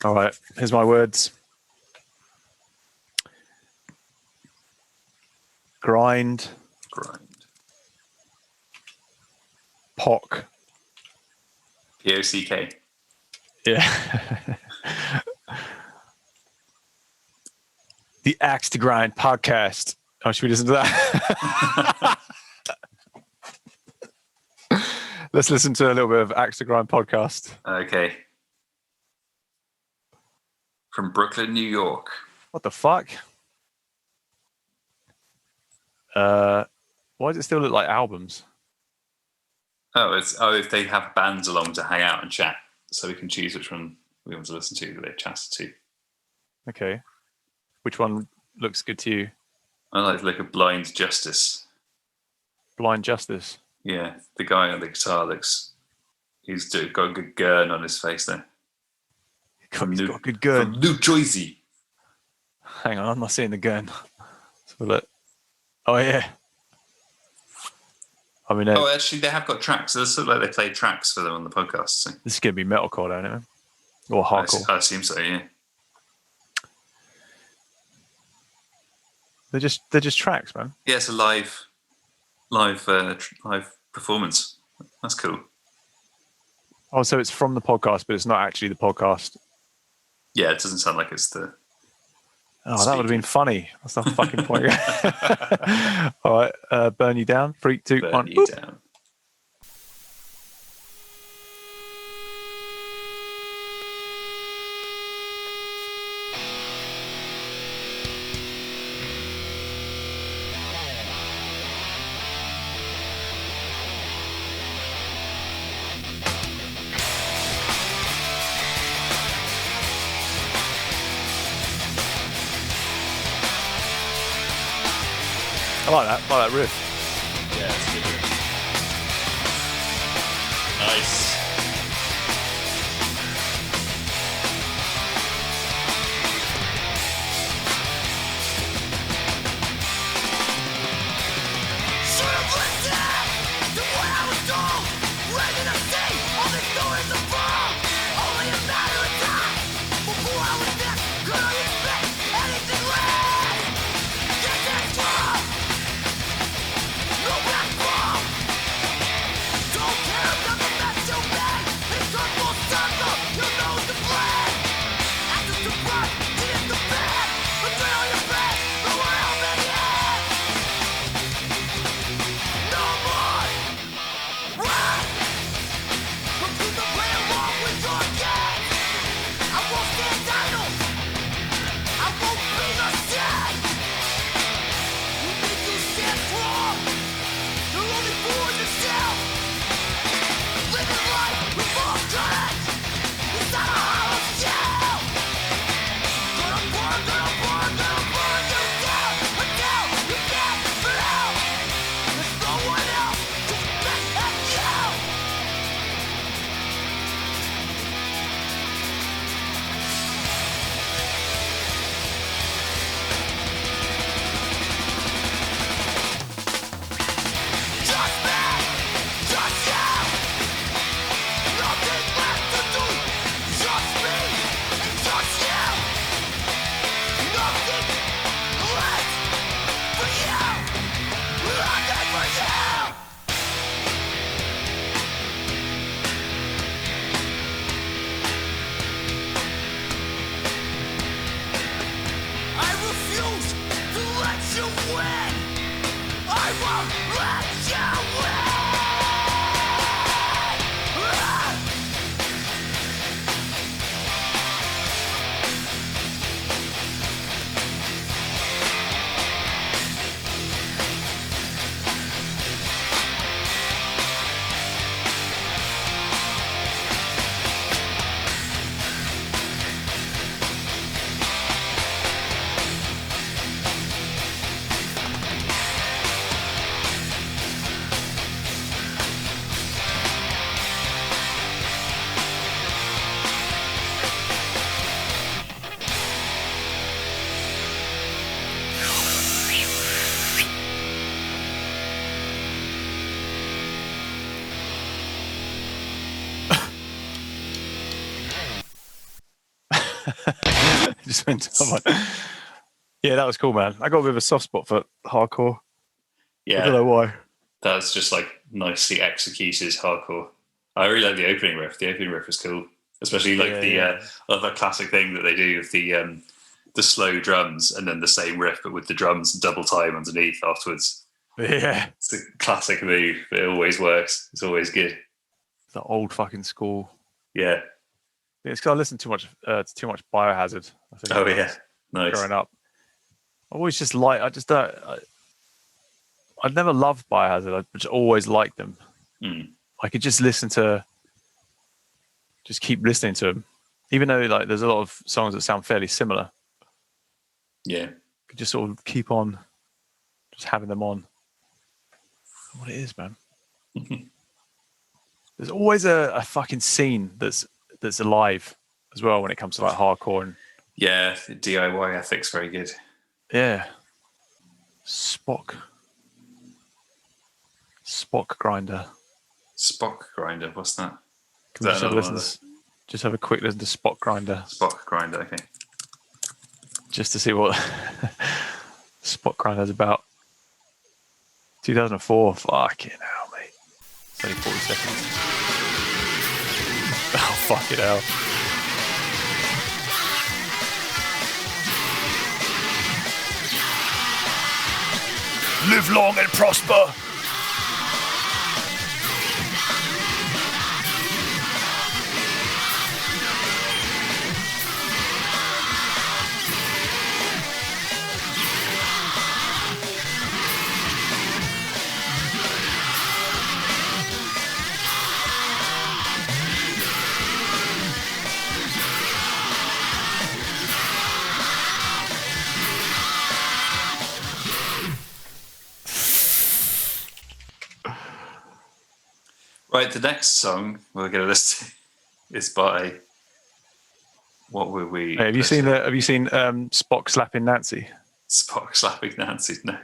A: All right, here's my words. Grind. Pock.
B: P-O-C-K.
A: Yeah. The Axe to Grind podcast. Oh, should we listen to that? Let's listen to a little bit of Axe to Grind podcast.
B: Okay. From Brooklyn, New York.
A: What the fuck? Why does it still look like albums?
B: If they have bands along to hang out and chat, so we can choose which one we want to listen to that they've chatted to.
A: Okay. Which one looks good to you?
B: I like the look of Blind Justice.
A: Blind Justice.
B: Yeah, the guy on the guitar he's got a good gurn on his face there.
A: He's got a good gurn.
B: From New Jersey.
A: Hang on, I'm not seeing the gurn. Let's have a look. Oh, yeah. I mean,
B: actually, they have got tracks. It looks like they played tracks for them on the podcast. So.
A: This is going to be metalcore, don't it, man? Or hardcore.
B: I assume so, yeah.
A: They're just tracks, man.
B: Yeah, it's a live performance. That's cool.
A: Oh, so it's from the podcast, but it's not actually the podcast.
B: Yeah, it doesn't sound like it's the.
A: Oh, that would have been funny. That's the fucking point. All right, burn you down. 3, 2, 1.
B: Burn you down.
A: I like that riff.
B: Yeah, it's good. Nice.
A: Just went to like, yeah, that was cool, man. I got a bit of a soft spot for hardcore.
B: Yeah,
A: I don't know why.
B: that's just like nicely executed hardcore. I really like the opening riff. The opening riff is cool, especially like the other classic thing that they do with the slow drums and then the same riff but with the drums double time underneath afterwards.
A: Yeah,
B: It's a classic move. It always works. It's always good.
A: the old fucking school.
B: Yeah.
A: It's because I listened too much to too much Biohazard. I think.
B: Oh yeah, nice.
A: Growing up, I always just like. I just don't. I'd never loved Biohazard. I just always liked them. I could just keep listening to them, even though like there's a lot of songs that sound fairly similar.
B: Yeah,
A: could just sort of keep on, just having them on. What it is, man. There's always a fucking scene that's alive as well when it comes to like hardcore and
B: yeah, the DIY ethic's very good.
A: Yeah. Spock Grinder.
B: Spock Grinder, what's that?
A: Can we just have a quick listen to Spock Grinder?
B: Spock Grinder, okay.
A: Just to see what Spock Grinder's about. 2004. Fucking hell, mate. It's only 40 seconds. Oh, fucking hell. Live long and prosper.
B: Right, the next song we're going to listen to is by. What were we?
A: Hey, have you seen Spock slapping Nancy?
B: Spock slapping Nancy? No.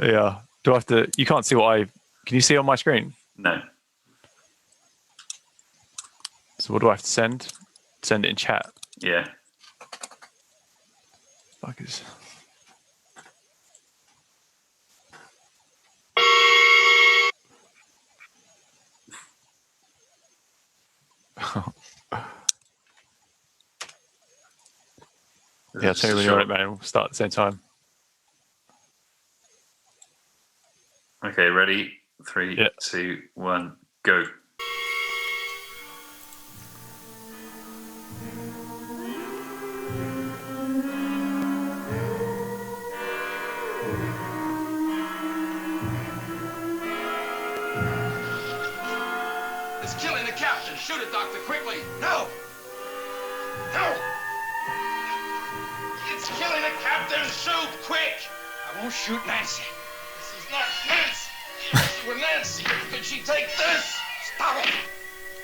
A: Yeah. Do I have to? You can't see what I. Can you see on my screen?
B: No.
A: So what do I have to send? Send it in chat.
B: Yeah.
A: Fuckers. Yeah, I'll tell you when you're on it, man. We'll start at the same time.
B: Okay, ready? 3, 2, 1, go.
C: It's killing the captain. Shoot it, Doctor, quickly. No! No! It's killing the captain. Shoot, quick! I won't shoot Nancy. This is not Nancy. If she were Nancy, could she take this? Stop it!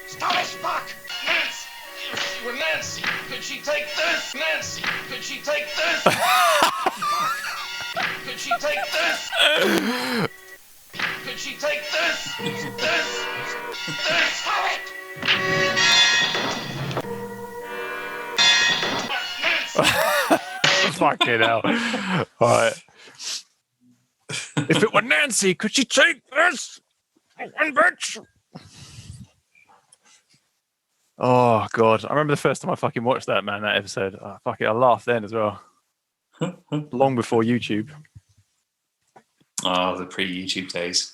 C: Stop it, Spock! Nancy! If she were Nancy, could she take this? Nancy, could she take this? Could she take this? Could she take this? This? Stop it!
A: Fucking hell. Alright. If it were Nancy, could she take this? One bitch. Oh god. I remember the first time I fucking watched that, man, that episode. Oh, fuck it, I laughed then as well. Long before YouTube.
B: Oh, the pre-YouTube days.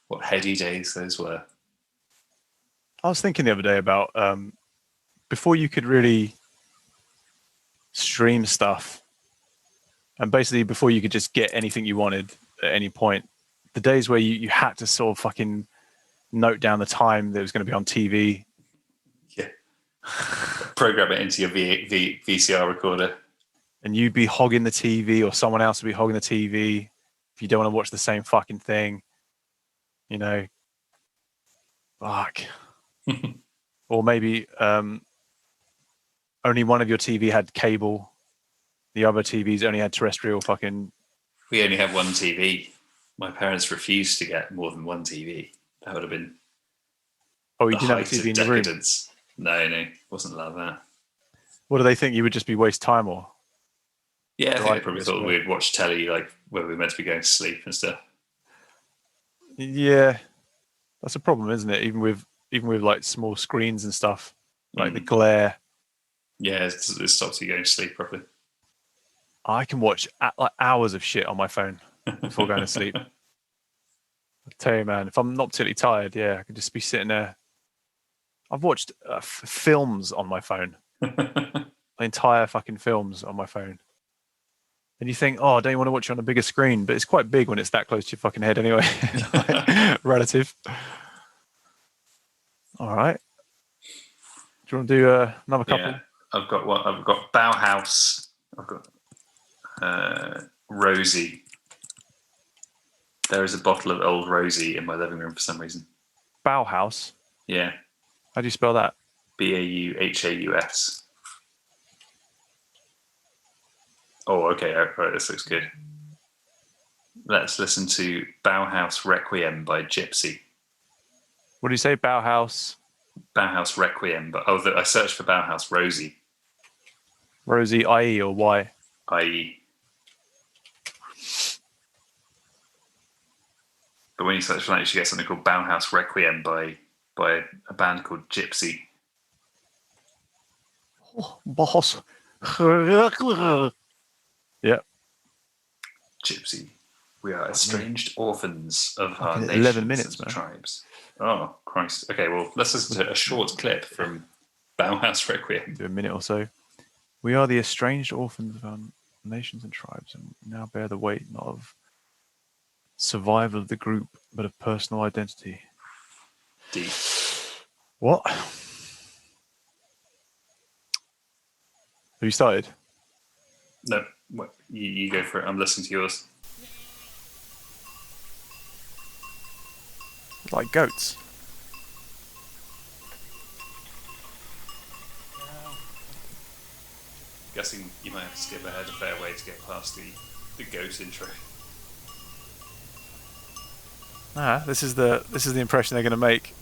B: What heady days those were.
A: I was thinking the other day about before you could really stream stuff, and basically before you could just get anything you wanted at any point, the days where you had to sort of fucking note down the time that it was going to be on TV.
B: Yeah. Program it into your VCR recorder.
A: And you'd be hogging the TV, or someone else would be hogging the TV if you don't want to watch the same fucking thing. You know, fuck. Or maybe only one of your TV had cable, the other TVs only had terrestrial fucking
B: We only have one TV. My parents refused to get more than one TV. That would have been
A: Oh, you
B: the
A: didn't have a
B: height of
A: TV in your room?
B: decadence. No, wasn't allowed that.
A: What do they think? You would just be waste time or?
B: Yeah, I think
A: Right,
B: they probably
A: this
B: thought
A: way.
B: we'd watch telly like when we were meant to be going to sleep and stuff.
A: Yeah, that's a problem, isn't it? Even with like small screens and stuff, like the glare.
B: Yeah, it stops you going to sleep properly.
A: I can watch like hours of shit on my phone before going to sleep. I tell you, man, if I'm not particularly tired, yeah, I can just be sitting there. I've watched films on my phone, entire fucking films on my phone. And you think, oh, don't you want to watch it on a bigger screen? But it's quite big when it's that close to your fucking head anyway. Relative. All right. Do you want to do another couple?
B: Yeah, I've got one. I've got Bauhaus. I've got Rosie. There is a bottle of Old Rosie in my living room for some reason.
A: Bauhaus.
B: Yeah.
A: How do you spell that?
B: Bauhaus. Oh, okay. Right, this looks good. Let's listen to Bauhaus Requiem by Gypsy.
A: What do you say? Bauhaus.
B: Bauhaus Requiem. But I searched for Bauhaus Rosie.
A: Rosie, I-E or Y?
B: I.e. But when you search for that, you should get something called Bauhaus Requiem by a band called Gypsy.
A: Bauhaus. Yeah.
B: Gypsy. We are estranged orphans of our
A: Okay,
B: nations
A: 11 minutes,
B: and
A: man.
B: tribes. Oh, Christ. Okay, well, let's listen to a short clip from Bauhaus Requiem.
A: Do a minute or so. We are the estranged orphans of our nations and tribes, and now bear the weight not of survival of the group, but of personal identity.
B: Deep.
A: What? Have you started?
B: No, you go for it. I'm listening to yours.
A: Like goats.
B: Guessing you might have to skip ahead a fair way to get past the goat intro.
A: This is the impression they're going to make.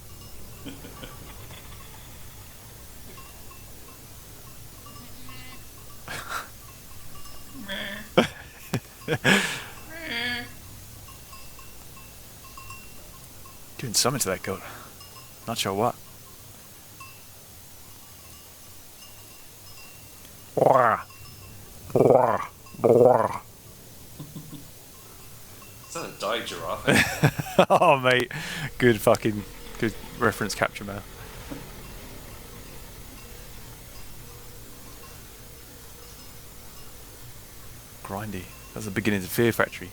A: Doing something to that goat. Not sure what.
B: Is that a died giraffe?
A: Oh, mate. Good reference capture, man. Grindy. That's the beginning of Fear Factory.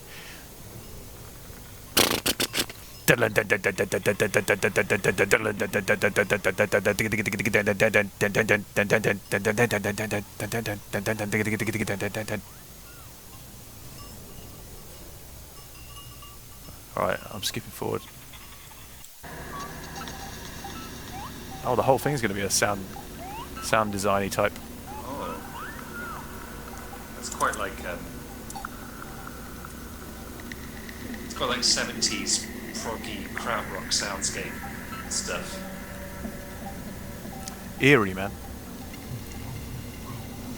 A: Alright, I'm skipping forward. Oh, the whole thing's going to be a sound designy type.
B: Oh. That's quite like it's quite like 70s proggy krautrock soundscape stuff.
A: Eerie, man.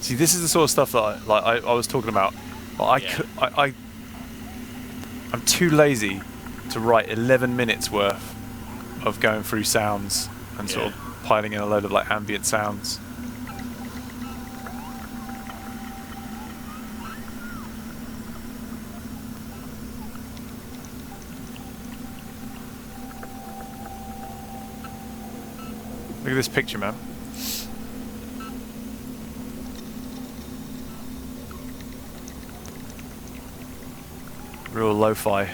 A: See, this is the sort of stuff that I was talking about. I'm too lazy to write 11 minutes worth of going through sounds and sort of piling in a load of like ambient sounds. Look at this picture, man. Real lo-fi.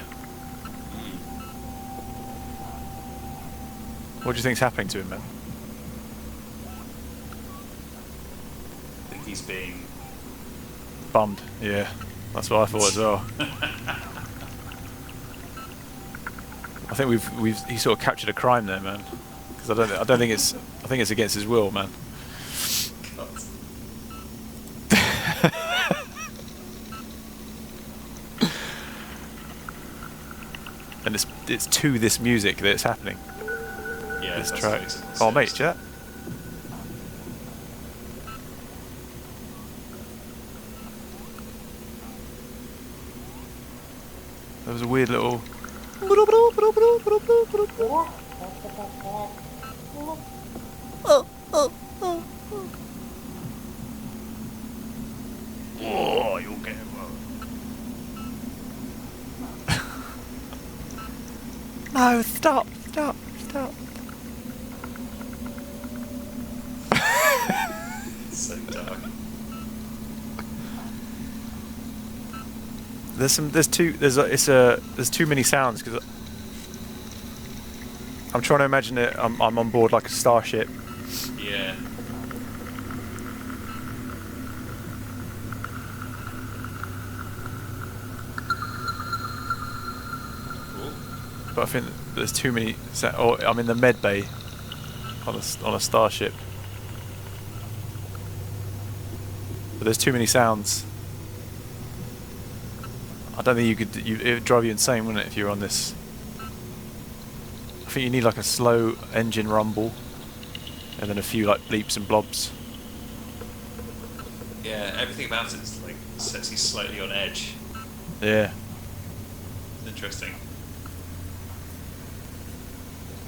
A: What do you think's happening to him, man?
B: I think he's being
A: Bummed. Yeah, that's what I thought as well. I think he sort of captured a crime there, man. Because I think it's against his will, man. and it's to this music that it's happening.
B: Yeah,
A: This
B: that's
A: track.
B: what makes it
A: Oh, mate,
B: sense.
A: chat. There was a weird little. Oh, you'll get No, stop.
B: So dark.
A: There's too many sounds because I'm trying to imagine it. I'm on board like a starship.
B: Yeah. Cool.
A: But I think there's too many. Or I'm in the med bay on a starship. But there's too many sounds. I don't think you could. It would drive you insane, wouldn't it, if you were on this? I think you need like a slow engine rumble, and then a few like bleeps and blobs.
B: Yeah, everything about it is like sets you slightly on edge.
A: Yeah.
B: It's interesting.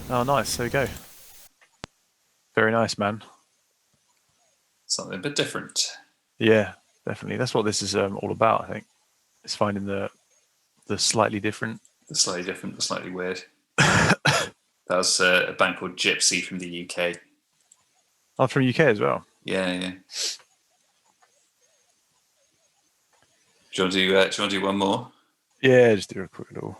A: Oh, nice. There we go. Very nice, man.
B: Something a bit different.
A: Yeah, definitely. That's what this is all about. I think it's finding the slightly different.
B: The slightly different, the slightly weird. That was a band called Gypsy from the UK.
A: Oh, from UK as well.
B: Yeah. Do you want to do one more?
A: Yeah, just do a quick little.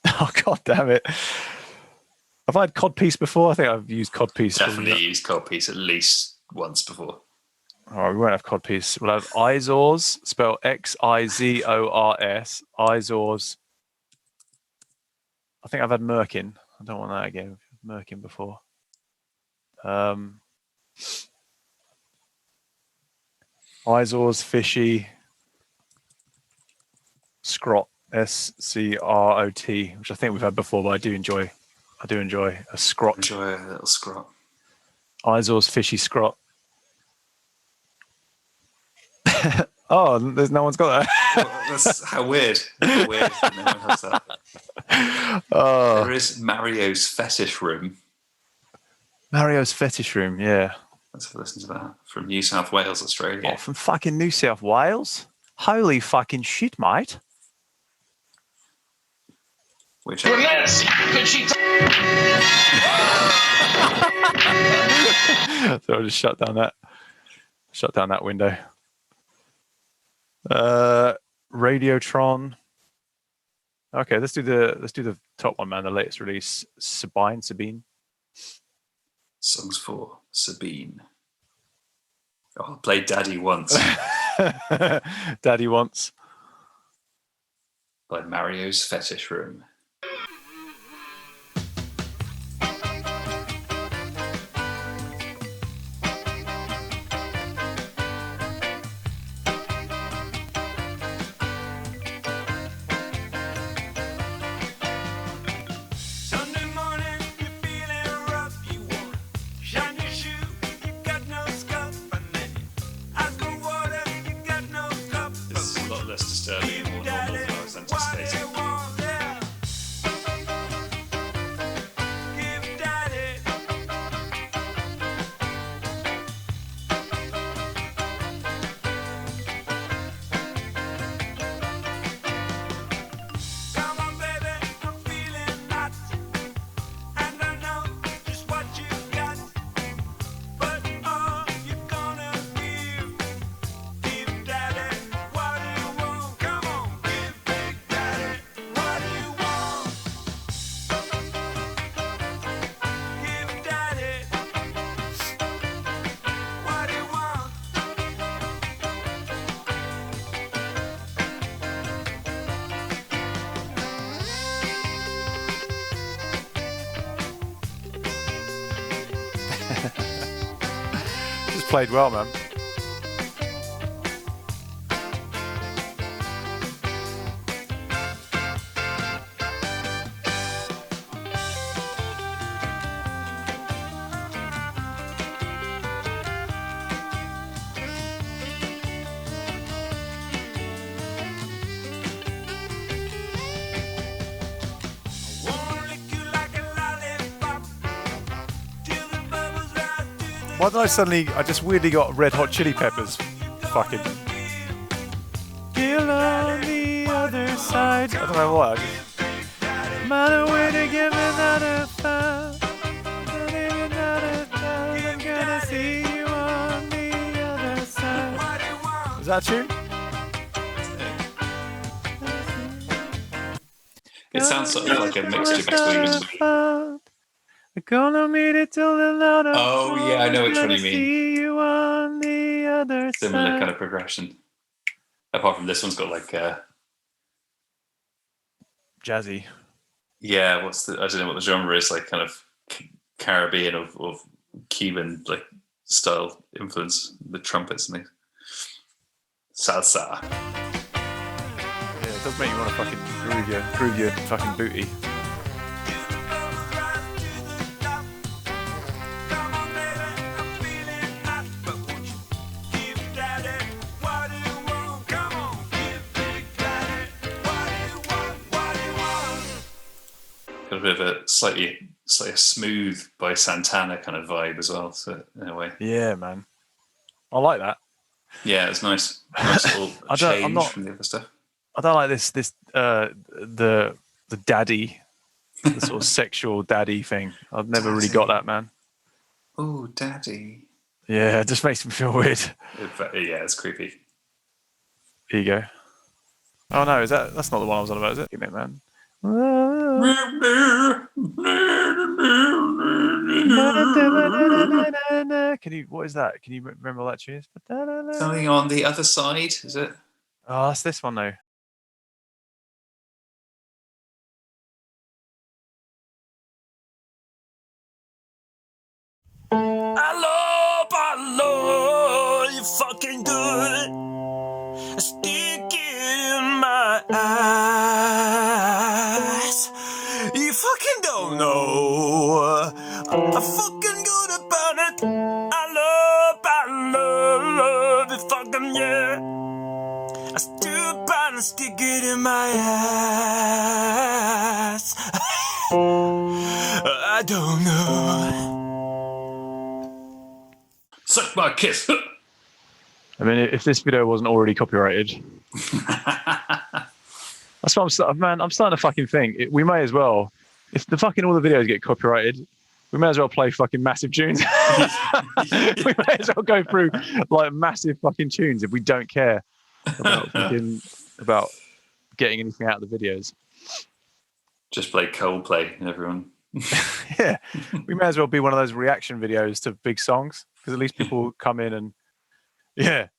A: Oh, god damn it. Have I had codpiece before? I think I've used codpiece.
B: Definitely used Codpiece at least once before.
A: Oh, we won't have codpiece. We'll have Izors, spelled Xizors. Izors. I think I've had Merkin. I don't want that again. Merkin before. Izors, Fishy, Scrot, Scrot, which I think we've had before, but I do enjoy a Scrot.
B: Enjoy a little Scrot.
A: Izors, Fishy, Scrot. Oh, there's no one's got that.
B: Well, that's how weird. How weird that no one has that.
A: Oh,
B: There is Mario's Fetish Room.
A: Mario's Fetish Room, yeah.
B: Let's have a listen to that. From New South Wales, Australia.
A: Oh, from fucking New South Wales? Holy fucking shit, mate.
B: Which
C: You're Nancy. Could she
A: So I'll just shut down that window. Radiotron. Okay, let's do the top one, man. The latest release, Sabine.
B: Songs for Sabine. Oh, I played Daddy Once
A: Daddy Wants.
B: by Mario's Fetish Room.
D: Sunday morning, you're feeling rough. You want shine your shoe, you got no scuff, and then ask for water, you got no cup.
B: This is a lot less disturbing and more normal than I was anticipating.
A: played well, man. Why did I just weirdly got Red Hot Chili Peppers fucking Still on the other side. I don't know why. Matter where to give another thought. I'm gonna see you on the other side. Is that you?
B: It sounds sort of like a mixture between.
A: We're gonna meet it till the night.
B: Oh yeah, I know which one you mean.
A: See you on the other
B: Similar
A: side.
B: kind of progression. Apart from this one's got like
A: Jazzy.
B: yeah, I don't know what the genre is, like kind of Caribbean of Cuban like style influence, the trumpets and things. Salsa.
A: Yeah, it does make you want to fucking groove your fucking booty.
B: Got a bit of a slightly smooth by Santana kind of vibe as well, so in a way.
A: Yeah, man. I like that.
B: Yeah, it's nice. Nice little change from the other stuff.
A: I don't like this the daddy, the sort of sexual daddy thing. I've never really got that, man.
B: Oh, daddy.
A: Yeah, it just makes me feel weird.
B: Yeah, it's creepy.
A: Here you go. Oh no, that's not the one I was on about, is it? Give it, man. What is that? Can you remember what that tune is?
B: Something on the other side, is it?
A: Oh, that's this one though.
D: I love you fucking good. I stick it in my eyes. You fucking don't know. I'm fucking good about it. I love it fucking yeah. I still try to stick it in my eyes. I don't know.
B: Suck my kiss.
A: I mean, if this video wasn't already copyrighted, that's what I'm starting to fucking think. We may as well, if the fucking all the videos get copyrighted, we may as well play fucking massive tunes. We may as well go through like massive fucking tunes if we don't care about getting anything out of the videos.
B: Just play Coldplay and everyone.
A: Yeah, we may as well be one of those reaction videos to big songs, because at least people come in and as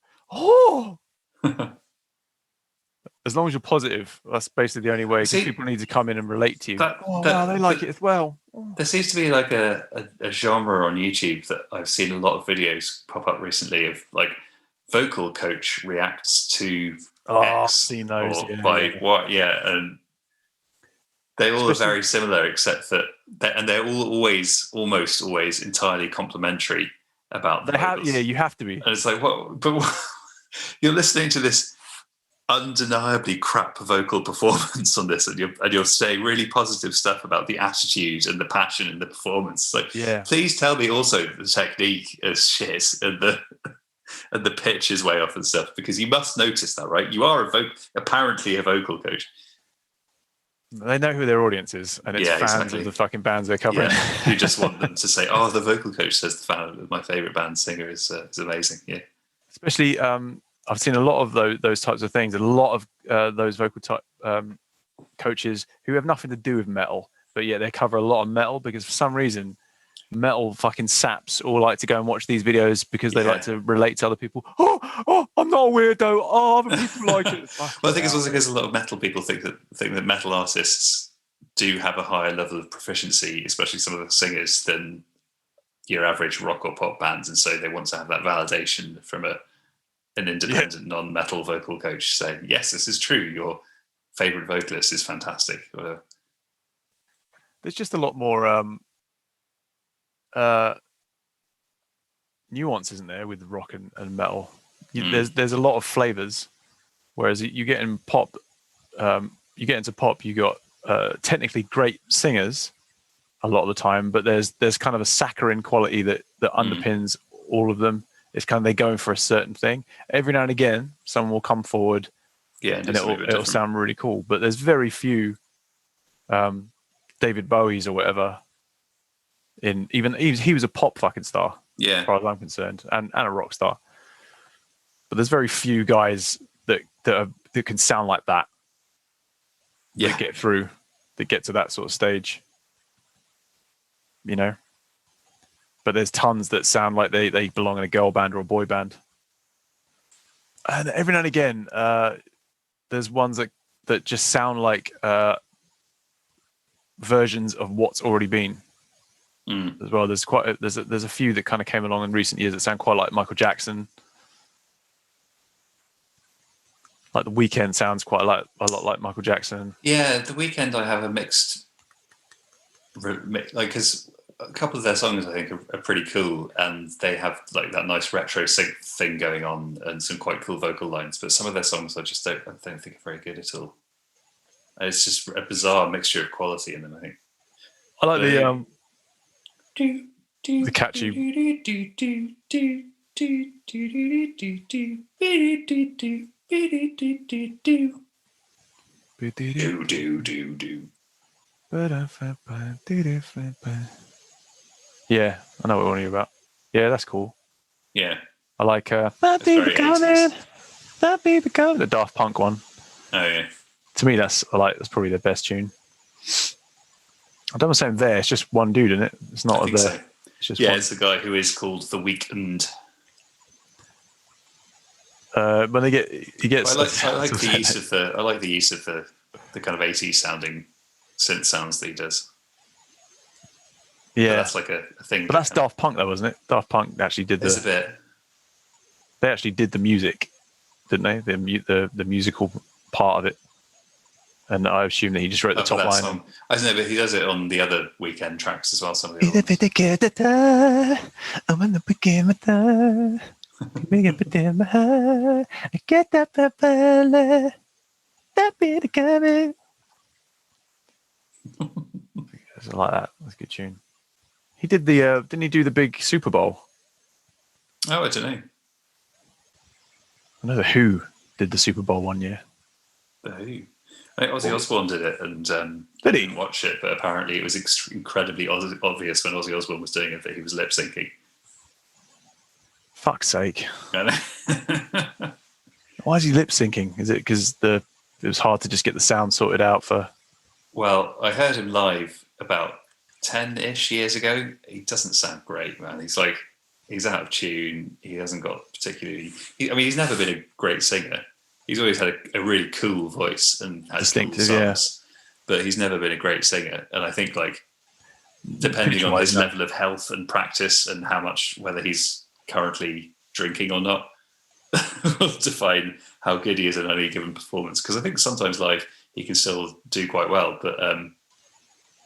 A: long as you're positive, that's basically the only way. Because people need to come in and relate to you. Wow, they like it as well.
B: There seems to be like a genre on YouTube that I've seen a lot of videos pop up recently of like vocal coach reacts to
A: I've seen those.
B: And they all are very similar, except that they're all almost always entirely complimentary about the vocals.
A: You have to be.
B: And it's like, what? You're listening to this undeniably crap vocal performance on this, and you're saying really positive stuff about the attitude and the passion in the performance. So please tell me also the technique is shit and the pitch is way off and stuff, because you must notice that, right? You are apparently a vocal coach.
A: They know who their audience is, and it's fans of the fucking bands they're covering.
B: Yeah, you just want them to say, "Oh, the vocal coach says the fan of my favorite band singer is amazing." Yeah,
A: especially I've seen a lot of those types of things. A lot of those vocal type coaches who have nothing to do with metal, but yet they cover a lot of metal, because for some reason metal fucking saps all like to go and watch these videos because they like to relate to other people. Oh, I'm not a weirdo. Oh, other people like it.
B: Well, I think it's also because a lot of metal people think that metal artists do have a higher level of proficiency, especially some of the singers, than your average rock or pop bands, and so they want to have that validation from an independent non-metal vocal coach saying, yes, this is true, your favorite vocalist is fantastic.
A: There's just a lot more nuance, isn't there, with rock and metal? There's a lot of flavors, whereas you get in pop, you get into pop, you got technically great singers a lot of the time, but there's kind of a saccharine quality that underpins all of them. It's kind of they're going for a certain thing. Every now and again, someone will come forward, and it'll sound really cool. But there's very few David Bowies or whatever. He was a pop fucking star, as far as I'm concerned, and a rock star. But there's very few guys that can sound like that. That get through, that get to that sort of stage. You know, but there's tons that sound like they belong in a girl band or a boy band. And every now and again, there's ones that just sound like versions of what's already been. As well. There's a few that kind of came along in recent years that sound quite like Michael Jackson. Like The Weeknd sounds quite a lot like Michael Jackson.
B: Yeah, The Weeknd I have a mixed, like, because a couple of their songs I think are pretty cool, and they have like that nice retro synth thing going on and some quite cool vocal lines. But some of their songs I just don't think are very good at all. It's just a bizarre mixture of quality in them, I think.
A: I like the catchy. Yeah, I know what you're about. Yeah, that's cool.
B: Yeah,
A: I like that baby coming, the Daft Punk one.
B: Oh yeah.
A: To me, that's probably their best tune. I don't want to say there. It's just one dude in it. It's not there. So. It's just one.
B: It's the guy who is called The Weeknd.
A: When he gets.
B: I like the use of the kind of 80s sounding synth sounds that he does.
A: Yeah,
B: but that's like a thing.
A: But that's Daft Punk, though, wasn't it? Daft Punk actually did
B: a bit.
A: They actually did the music, didn't they? The musical part of it. And I assume that he just wrote the top line.
B: Song. I don't know, but he does it on the other Weekend tracks as well. Some of the
A: Something like that. That's a good tune. He did didn't he do the big Super Bowl?
B: Oh, I don't know.
A: I know the Who did the Super Bowl one year.
B: The Who. I think Ozzy Osbourne did it, and
A: did he?
B: Didn't watch it, but apparently it was incredibly obvious when Ozzy Osbourne was doing it that he was lip syncing.
A: Fuck's sake! Why is he lip syncing? Is it because it was hard to just get the sound sorted out for?
B: Well, I heard him live about 10-ish years ago. He doesn't sound great, man. He's out of tune. He hasn't got particularly. He's never been a great singer. He's always had a really cool voice and has distinctive cool songs, but he's never been a great singer. And I think, like, depending on his level of health and practice and whether he's currently drinking or not, will define how good he is in any given performance. Because I think sometimes live he can still do quite well, but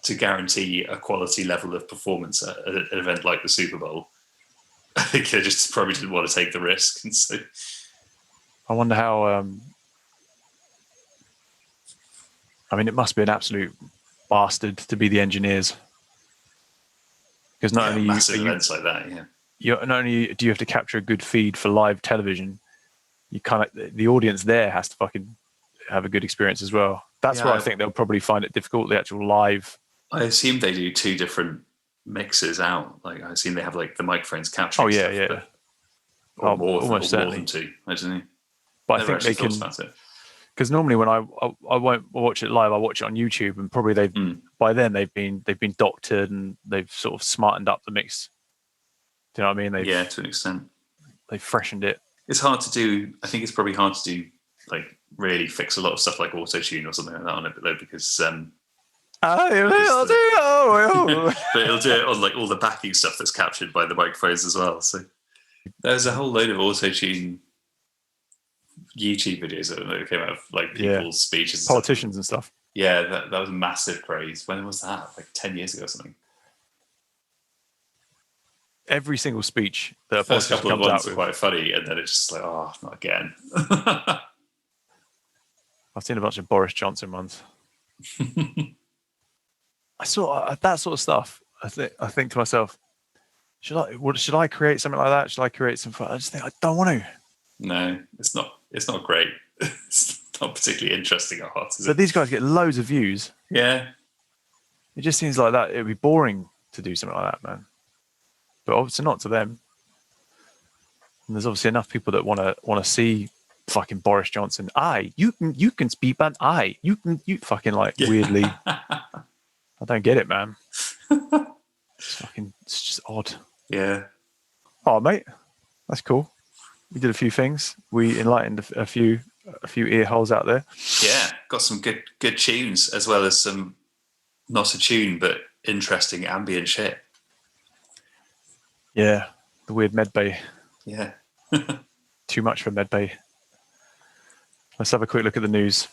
B: to guarantee a quality level of performance at an event like the Super Bowl, I think they just probably didn't want to take the risk, and so.
A: I wonder how. It must be an absolute bastard to be the engineers, because not only
B: massive events like that,
A: not only do you have to capture a good feed for live television, the audience there has to fucking have a good experience as well. That's where I think they'll probably find it difficult. The actual live.
B: I assume they do two different mixes out. Like I assume they have like the microphones capturing.
A: Oh yeah.
B: Almost certainly. More than two. I don't know.
A: But I think they can, because normally when I won't watch it live, I watch it on YouTube, and probably by then they've been doctored and they've sort of smartened up the mix. Do you know what I mean?
B: To an extent,
A: they've freshened it.
B: It's hard to do. I think it's probably hard to do, like, really fix a lot of stuff like auto tune or something like that on it, though, because
A: But
B: But it'll do it on like all the backing stuff that's captured by the microphones as well. So there's a whole load of auto-tune YouTube videos that came out of like people's speeches, and
A: politicians and stuff.
B: Yeah, that was a massive craze. When was that? Like 10 years ago or something.
A: Every single speech that a
B: First
A: politician
B: couple of
A: comes out
B: ones were
A: with.
B: quite funny, and then it's just like, oh, not again.
A: I've seen a bunch of Boris Johnson ones. I saw that sort of stuff. I think to myself, should I create something like that? Should I create some fun? I just think I don't want to.
B: No, it's not great. It's not particularly interesting or hot, is
A: But
B: it?
A: these guys get loads of views.
B: Yeah.
A: It just seems like that. It'd be boring to do something like that, man. But obviously not to them. And there's obviously enough people that want to see fucking Boris Johnson. You can speak, but you fucking like weirdly. I don't get it, man. It's just odd.
B: Yeah.
A: Oh, mate, that's cool. We did a few things. We enlightened a few ear holes out there.
B: Yeah, got some good tunes as well as some not a tune but interesting ambient shit.
A: Yeah, the weird medbay.
B: Yeah.
A: Too much for medbay. Let's have a quick look at the news.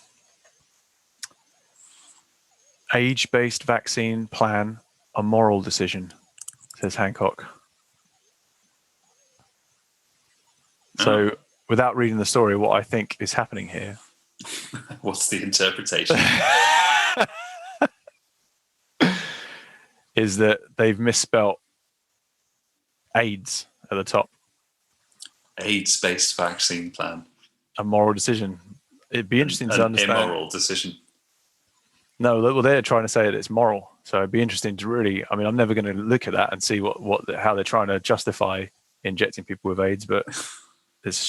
A: Age-based vaccine plan, a moral decision, says Hancock. So, without reading the story, what I think is happening here.
B: What's the interpretation?
A: Is that they've misspelt AIDS at the top.
B: AIDS-based vaccine plan.
A: A moral decision. It'd be interesting to understand.
B: Immoral decision.
A: No, well, they're trying to say that it's moral. So it'd be interesting to really. I mean, I'm never going to look at that and see how they're trying to justify injecting people with AIDS, but it's a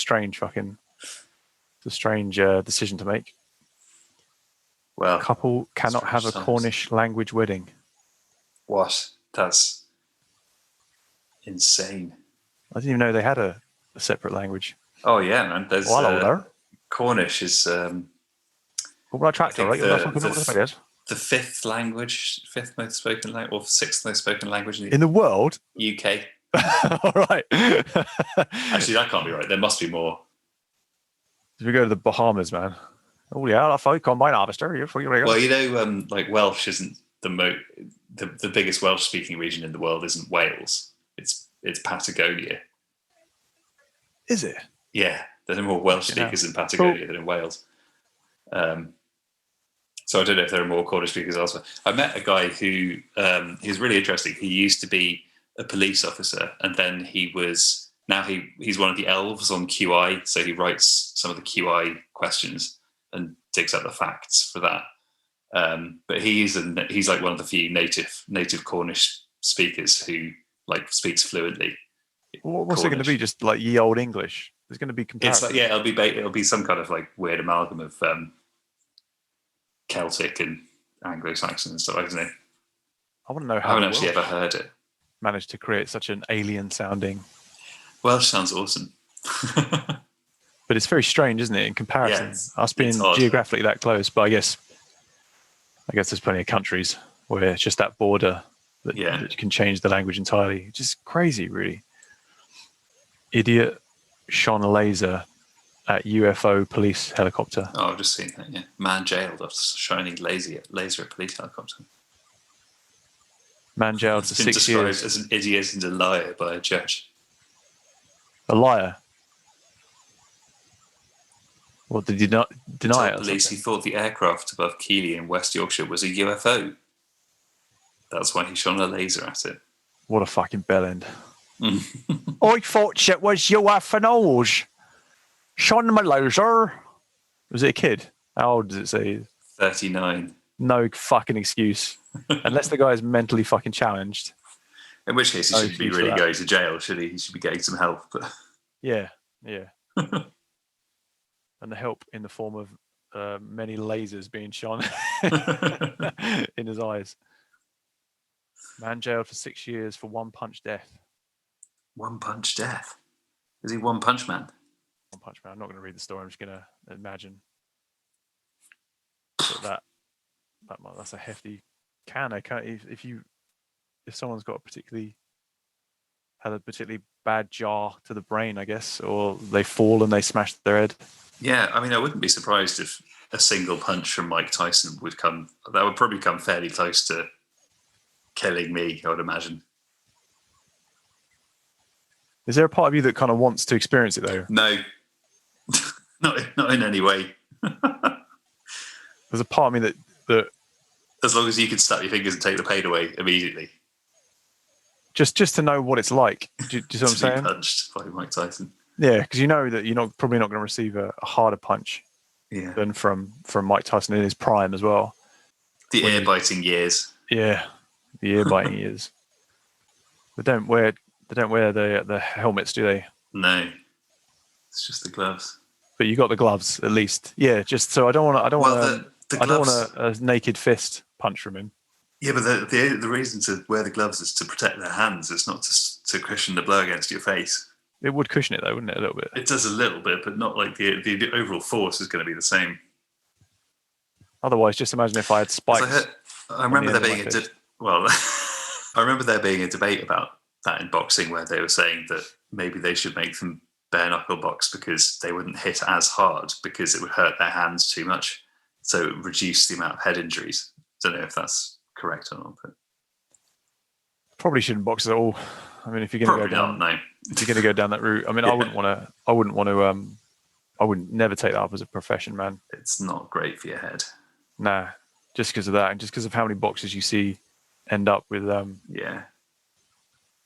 A: strange decision to make.
B: Well,
A: A couple cannot have a Cornish language wedding.
B: What? That's insane.
A: I didn't even know they had a separate language.
B: Oh yeah, man. There's
A: hello there.
B: Cornish is the fifth most spoken language, or sixth most spoken language
A: in the world.
B: UK.
A: All right.
B: Actually, that can't be right. There must be more.
A: If we go to the Bahamas, man. Oh yeah, I thought combine harvester.
B: Well, you know, like Welsh isn't the biggest Welsh speaking region in the world isn't Wales. It's Patagonia.
A: Is it?
B: Yeah, there are more Welsh speakers in Patagonia than in Wales. So I don't know if there are more Cornish speakers elsewhere. I met a guy who he was really interesting. He used to be a police officer, and then he's one of the elves on QI. So he writes some of the QI questions and digs up the facts for that. But he's like one of the few native Cornish speakers who like speaks fluently.
A: What's Cornish. It going to be? Just like ye old English? There's going to be comparison.
B: It's like, it'll be some kind of like weird amalgam of Celtic and Anglo-Saxon and stuff, isn't it?
A: I want to know how.
B: I haven't actually ever heard it.
A: Managed to create such an alien-sounding.
B: Welsh sounds awesome.
A: But it's very strange, isn't it, in comparison?
B: Yeah,
A: us being geographically that close, but I guess there's plenty of countries where it's just that border that you can change the language entirely. Just crazy, really. Idiot shone a laser at UFO police helicopter.
B: Oh, I've just seen that, yeah. Man jailed after shining laser at police helicopter.
A: Man jailed for 6 years.
B: As an idiot and a liar by a judge.
A: A liar? Well, did he not deny it?
B: Police, he thought the aircraft above Keighley in West Yorkshire was a UFO. That's why he shone a laser at it.
A: What a fucking bellend. I thought it was UFOs. Shone my laser. Was it a kid? How old does it say?
B: 39.
A: No fucking excuse. Unless the guy is mentally fucking challenged.
B: In which case he shouldn't be really going to jail, should he? He should be getting some help.
A: Yeah. And the help in the form of many lasers being shone in his eyes. Man jailed for 6 years for one punch death.
B: One punch death? Is he One Punch Man?
A: One Punch Man. I'm not going to read the story. I'm just going to imagine that's a hefty Can if someone's got had a particularly bad jar to the brain, I guess, or they fall and they smash their head.
B: Yeah, I mean, I wouldn't be surprised if a single punch from Mike Tyson would probably come fairly close to killing me, I would imagine.
A: Is there a part of you that kind of wants to experience it though?
B: No, not in any way.
A: There's a part of me that
B: as long as you can snap your fingers and take the pain away immediately.
A: Just to know what it's like. Do you see what I'm saying?
B: Punched by Mike Tyson.
A: Yeah, because you know that you're probably not going to receive a harder punch than from Mike Tyson in his prime as well.
B: The ear-biting years.
A: Yeah, the ear-biting years. They don't wear the helmets, do they?
B: No, it's just the gloves.
A: But you got the gloves at least. Yeah, just so I don't want a naked fist punch from him.
B: Yeah, but the reason to wear the gloves is to protect their hands. It's not to cushion the blow against your face.
A: It would cushion it though, wouldn't it? A little bit.
B: It does a little bit, but not like the overall force is going to be the same.
A: Otherwise, just imagine if I had spikes.
B: I remember there being I remember there being a debate about that in boxing where they were saying that maybe they should make them bare knuckle box because they wouldn't hit as hard because it would hurt their hands too much, so it would reduce the amount of head injuries. Don't know if that's correct or not, but
A: probably shouldn't box at all. I mean, if you're going to go down, if you're going to go down that route, I mean, I wouldn't want to. I would never take that up as a profession, man.
B: It's not great for your head.
A: Nah, just because of that, and just because of how many boxers you see end up with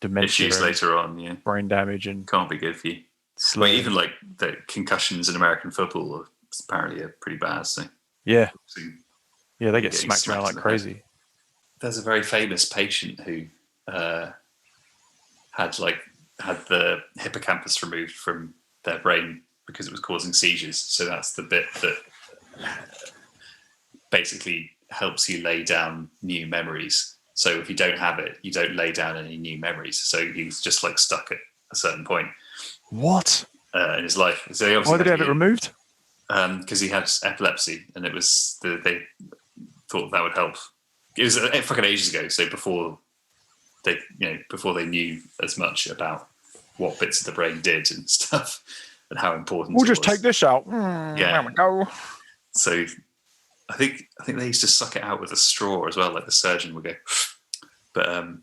A: dementia
B: issues later on,
A: brain damage, and
B: can't be good for you. Well, even like the concussions in American football apparently are pretty bad. So
A: yeah, they get smacked around like crazy.
B: There's a very famous patient who had the hippocampus removed from their brain because it was causing seizures. So that's the bit that basically helps you lay down new memories. So if you don't have it, you don't lay down any new memories. So he was just like stuck at a certain point.
A: What?
B: In his life. So
A: why did he have it removed?
B: Because he had epilepsy, and it was they thought that would help. It was fucking ages ago. So before they knew as much about what bits of the brain did and stuff, and how important.
A: We'll just take this out.
B: There
A: we go.
B: So I think they used to suck it out with a straw as well, like the surgeon would go. But and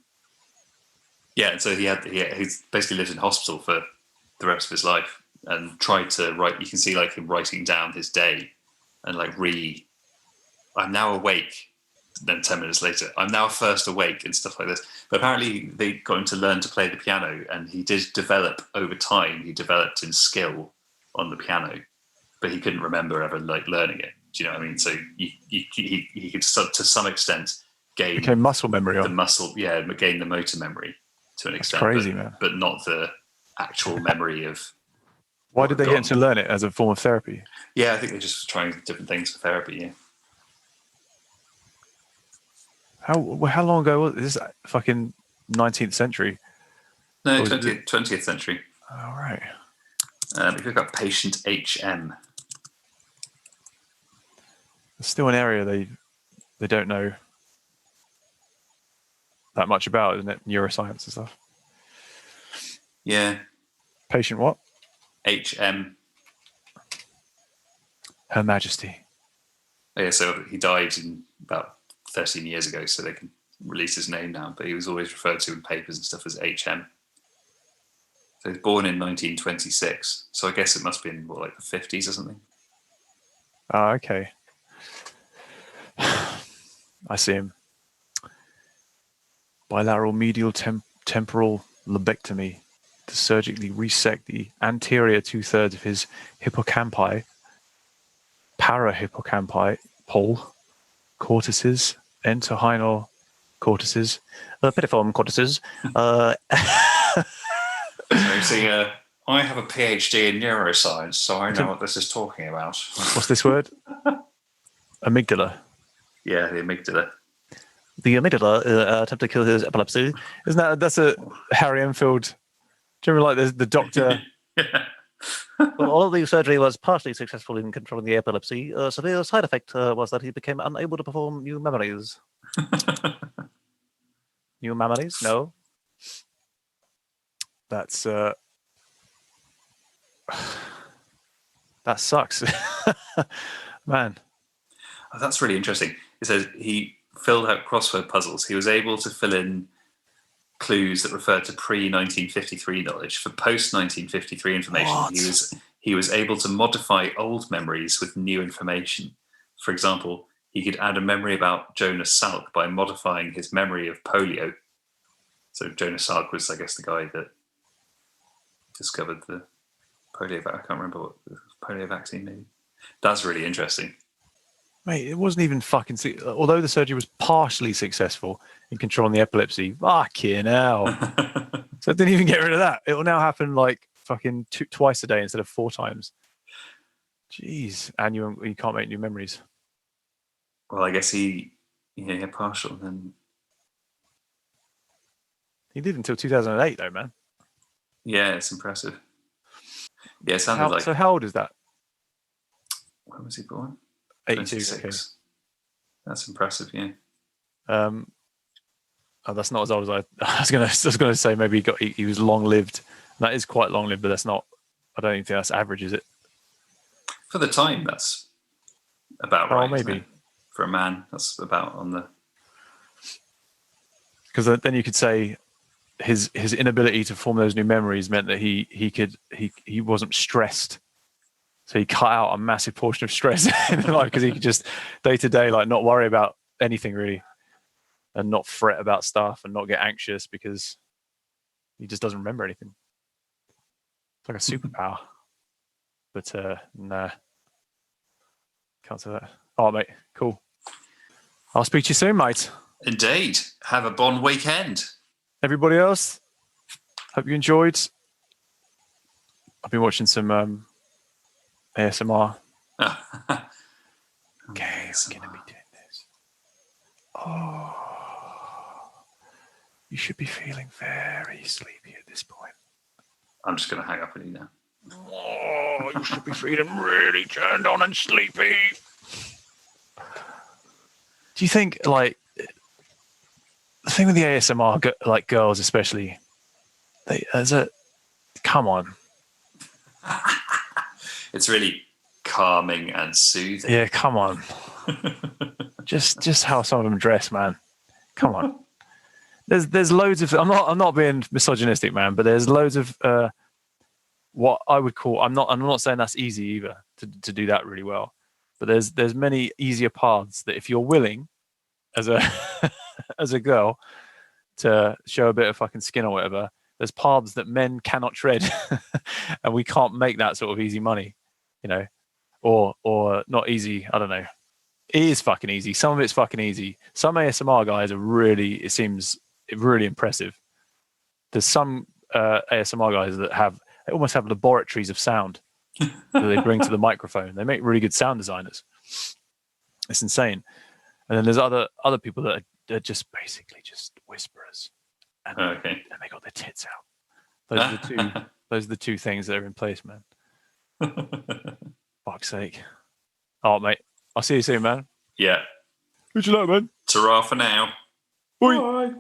B: so he basically lived in hospital for the rest of his life and tried to write. You can see like him writing down his day and like I'm now awake. Then 10 minutes later, I'm now first awake and stuff like this. But apparently they got him to learn to play the piano, and he did develop over time. He developed in skill on the piano, but he couldn't remember ever like learning it. Do you know what I mean? So he could to some extent gain
A: muscle memory.
B: Gain the motor memory to an extent.
A: Crazy, man.
B: But not the actual memory of.
A: Why did they get him to learn it as a form of therapy?
B: Yeah, I think they're just trying different things for therapy. Yeah.
A: How long ago was this? Fucking 19th century?
B: No, 20th century.
A: All right.
B: If you've got patient HM.
A: It's still an area they don't know that much about, isn't it? Neuroscience and stuff.
B: Yeah.
A: Patient what?
B: HM.
A: Her Majesty.
B: Yeah, so he died in about 13 years ago, so they can release his name now, but he was always referred to in papers and stuff as HM. So he was born in 1926, so I guess it must be in like the 50s or something.
A: Oh, okay. I see him. Bilateral medial temporal lobectomy to surgically resect the anterior 2/3 of his hippocampi, parahippocampi, pole, cortices, entorhinal cortices, piriform cortices.
B: So I have a PhD in neuroscience, so I know what this is talking about.
A: What's this word? Amygdala.
B: Yeah, the amygdala.
A: The amygdala attempted to kill his epilepsy. That's a Harry Enfield? Do you remember like the doctor?
B: Yeah.
E: Well, although the surgery was partially successful in controlling the epilepsy, a severe side effect was that he became unable to perform new memories. New memories? No.
A: That's that sucks, man.
B: Oh, that's really interesting. It says he filled out crossword puzzles. He was able to fill in clues that referred to pre-1953 knowledge. For post-1953 information,
A: What?
B: he was able to modify old memories with new information. For example, he could add a memory about Jonas Salk by modifying his memory of polio. So Jonas Salk was, I guess, the guy that discovered the polio. I can't remember what the polio vaccine maybe. That's really interesting.
A: Mate, it wasn't even fucking. Although the surgery was partially successful in controlling the epilepsy, fucking hell. So it didn't even get rid of that. It will now happen like fucking twice a day instead of 4 times. Jeez, and you can't make new memories.
B: Well, I guess he had partial, and then
A: He lived until 2008, though, man.
B: yeah, it's impressive. Yeah, it sounded like.
A: So how old is that?
B: When was he born?
A: 82.
B: 26.
A: Okay.
B: That's impressive. Yeah.
A: Oh, that's not as old as I was gonna say. Maybe he was long lived. That is quite long lived, but that's not. I don't even think that's average, is it?
B: For the time, that's about right.
A: Maybe.
B: Isn't it? For a man, that's about on the.
A: Because then you could say his inability to form those new memories meant that he wasn't stressed, so he cut out a massive portion of stress in life because he could just day to day like not worry about anything really, and not fret about stuff and not get anxious because he just doesn't remember anything. It's like a superpower. But nah, can't say that. Oh mate, cool. I'll speak to you soon, mate.
B: Indeed. Have a bon weekend.
A: Everybody else, hope you enjoyed. I've been watching some ASMR. Okay, we're gonna be doing this. Oh, you should be feeling very sleepy at this point.
B: I'm just going to hang up on you now.
A: Oh, you should be feeling really turned on and sleepy. Do you think, like, the thing with the ASMR, like girls especially, come on.
B: It's really calming and soothing.
A: Yeah, come on. just how some of them dress, man. Come on. There's loads of. I'm not being misogynistic, man, but there's loads of what I would call. I'm not saying that's easy either to do that really well, but there's many easier paths that if you're willing, as a as a girl, to show a bit of fucking skin or whatever, there's paths that men cannot tread, and we can't make that sort of easy money, or not easy. I don't know. It is fucking easy. Some of it's fucking easy. Some ASMR guys are really, it seems really impressive. There's some ASMR guys that almost have laboratories of sound that they bring to the microphone. They make really good sound designers. It's insane. And then there's other people that are just basically just whisperers, and they got their tits out. Those are the two. Those are the two things that are in place, man. Fuck's sake! Oh, mate, I'll see you soon, man.
B: Yeah.
A: Good luck, man.
B: Ta-ra for now.
A: Bye.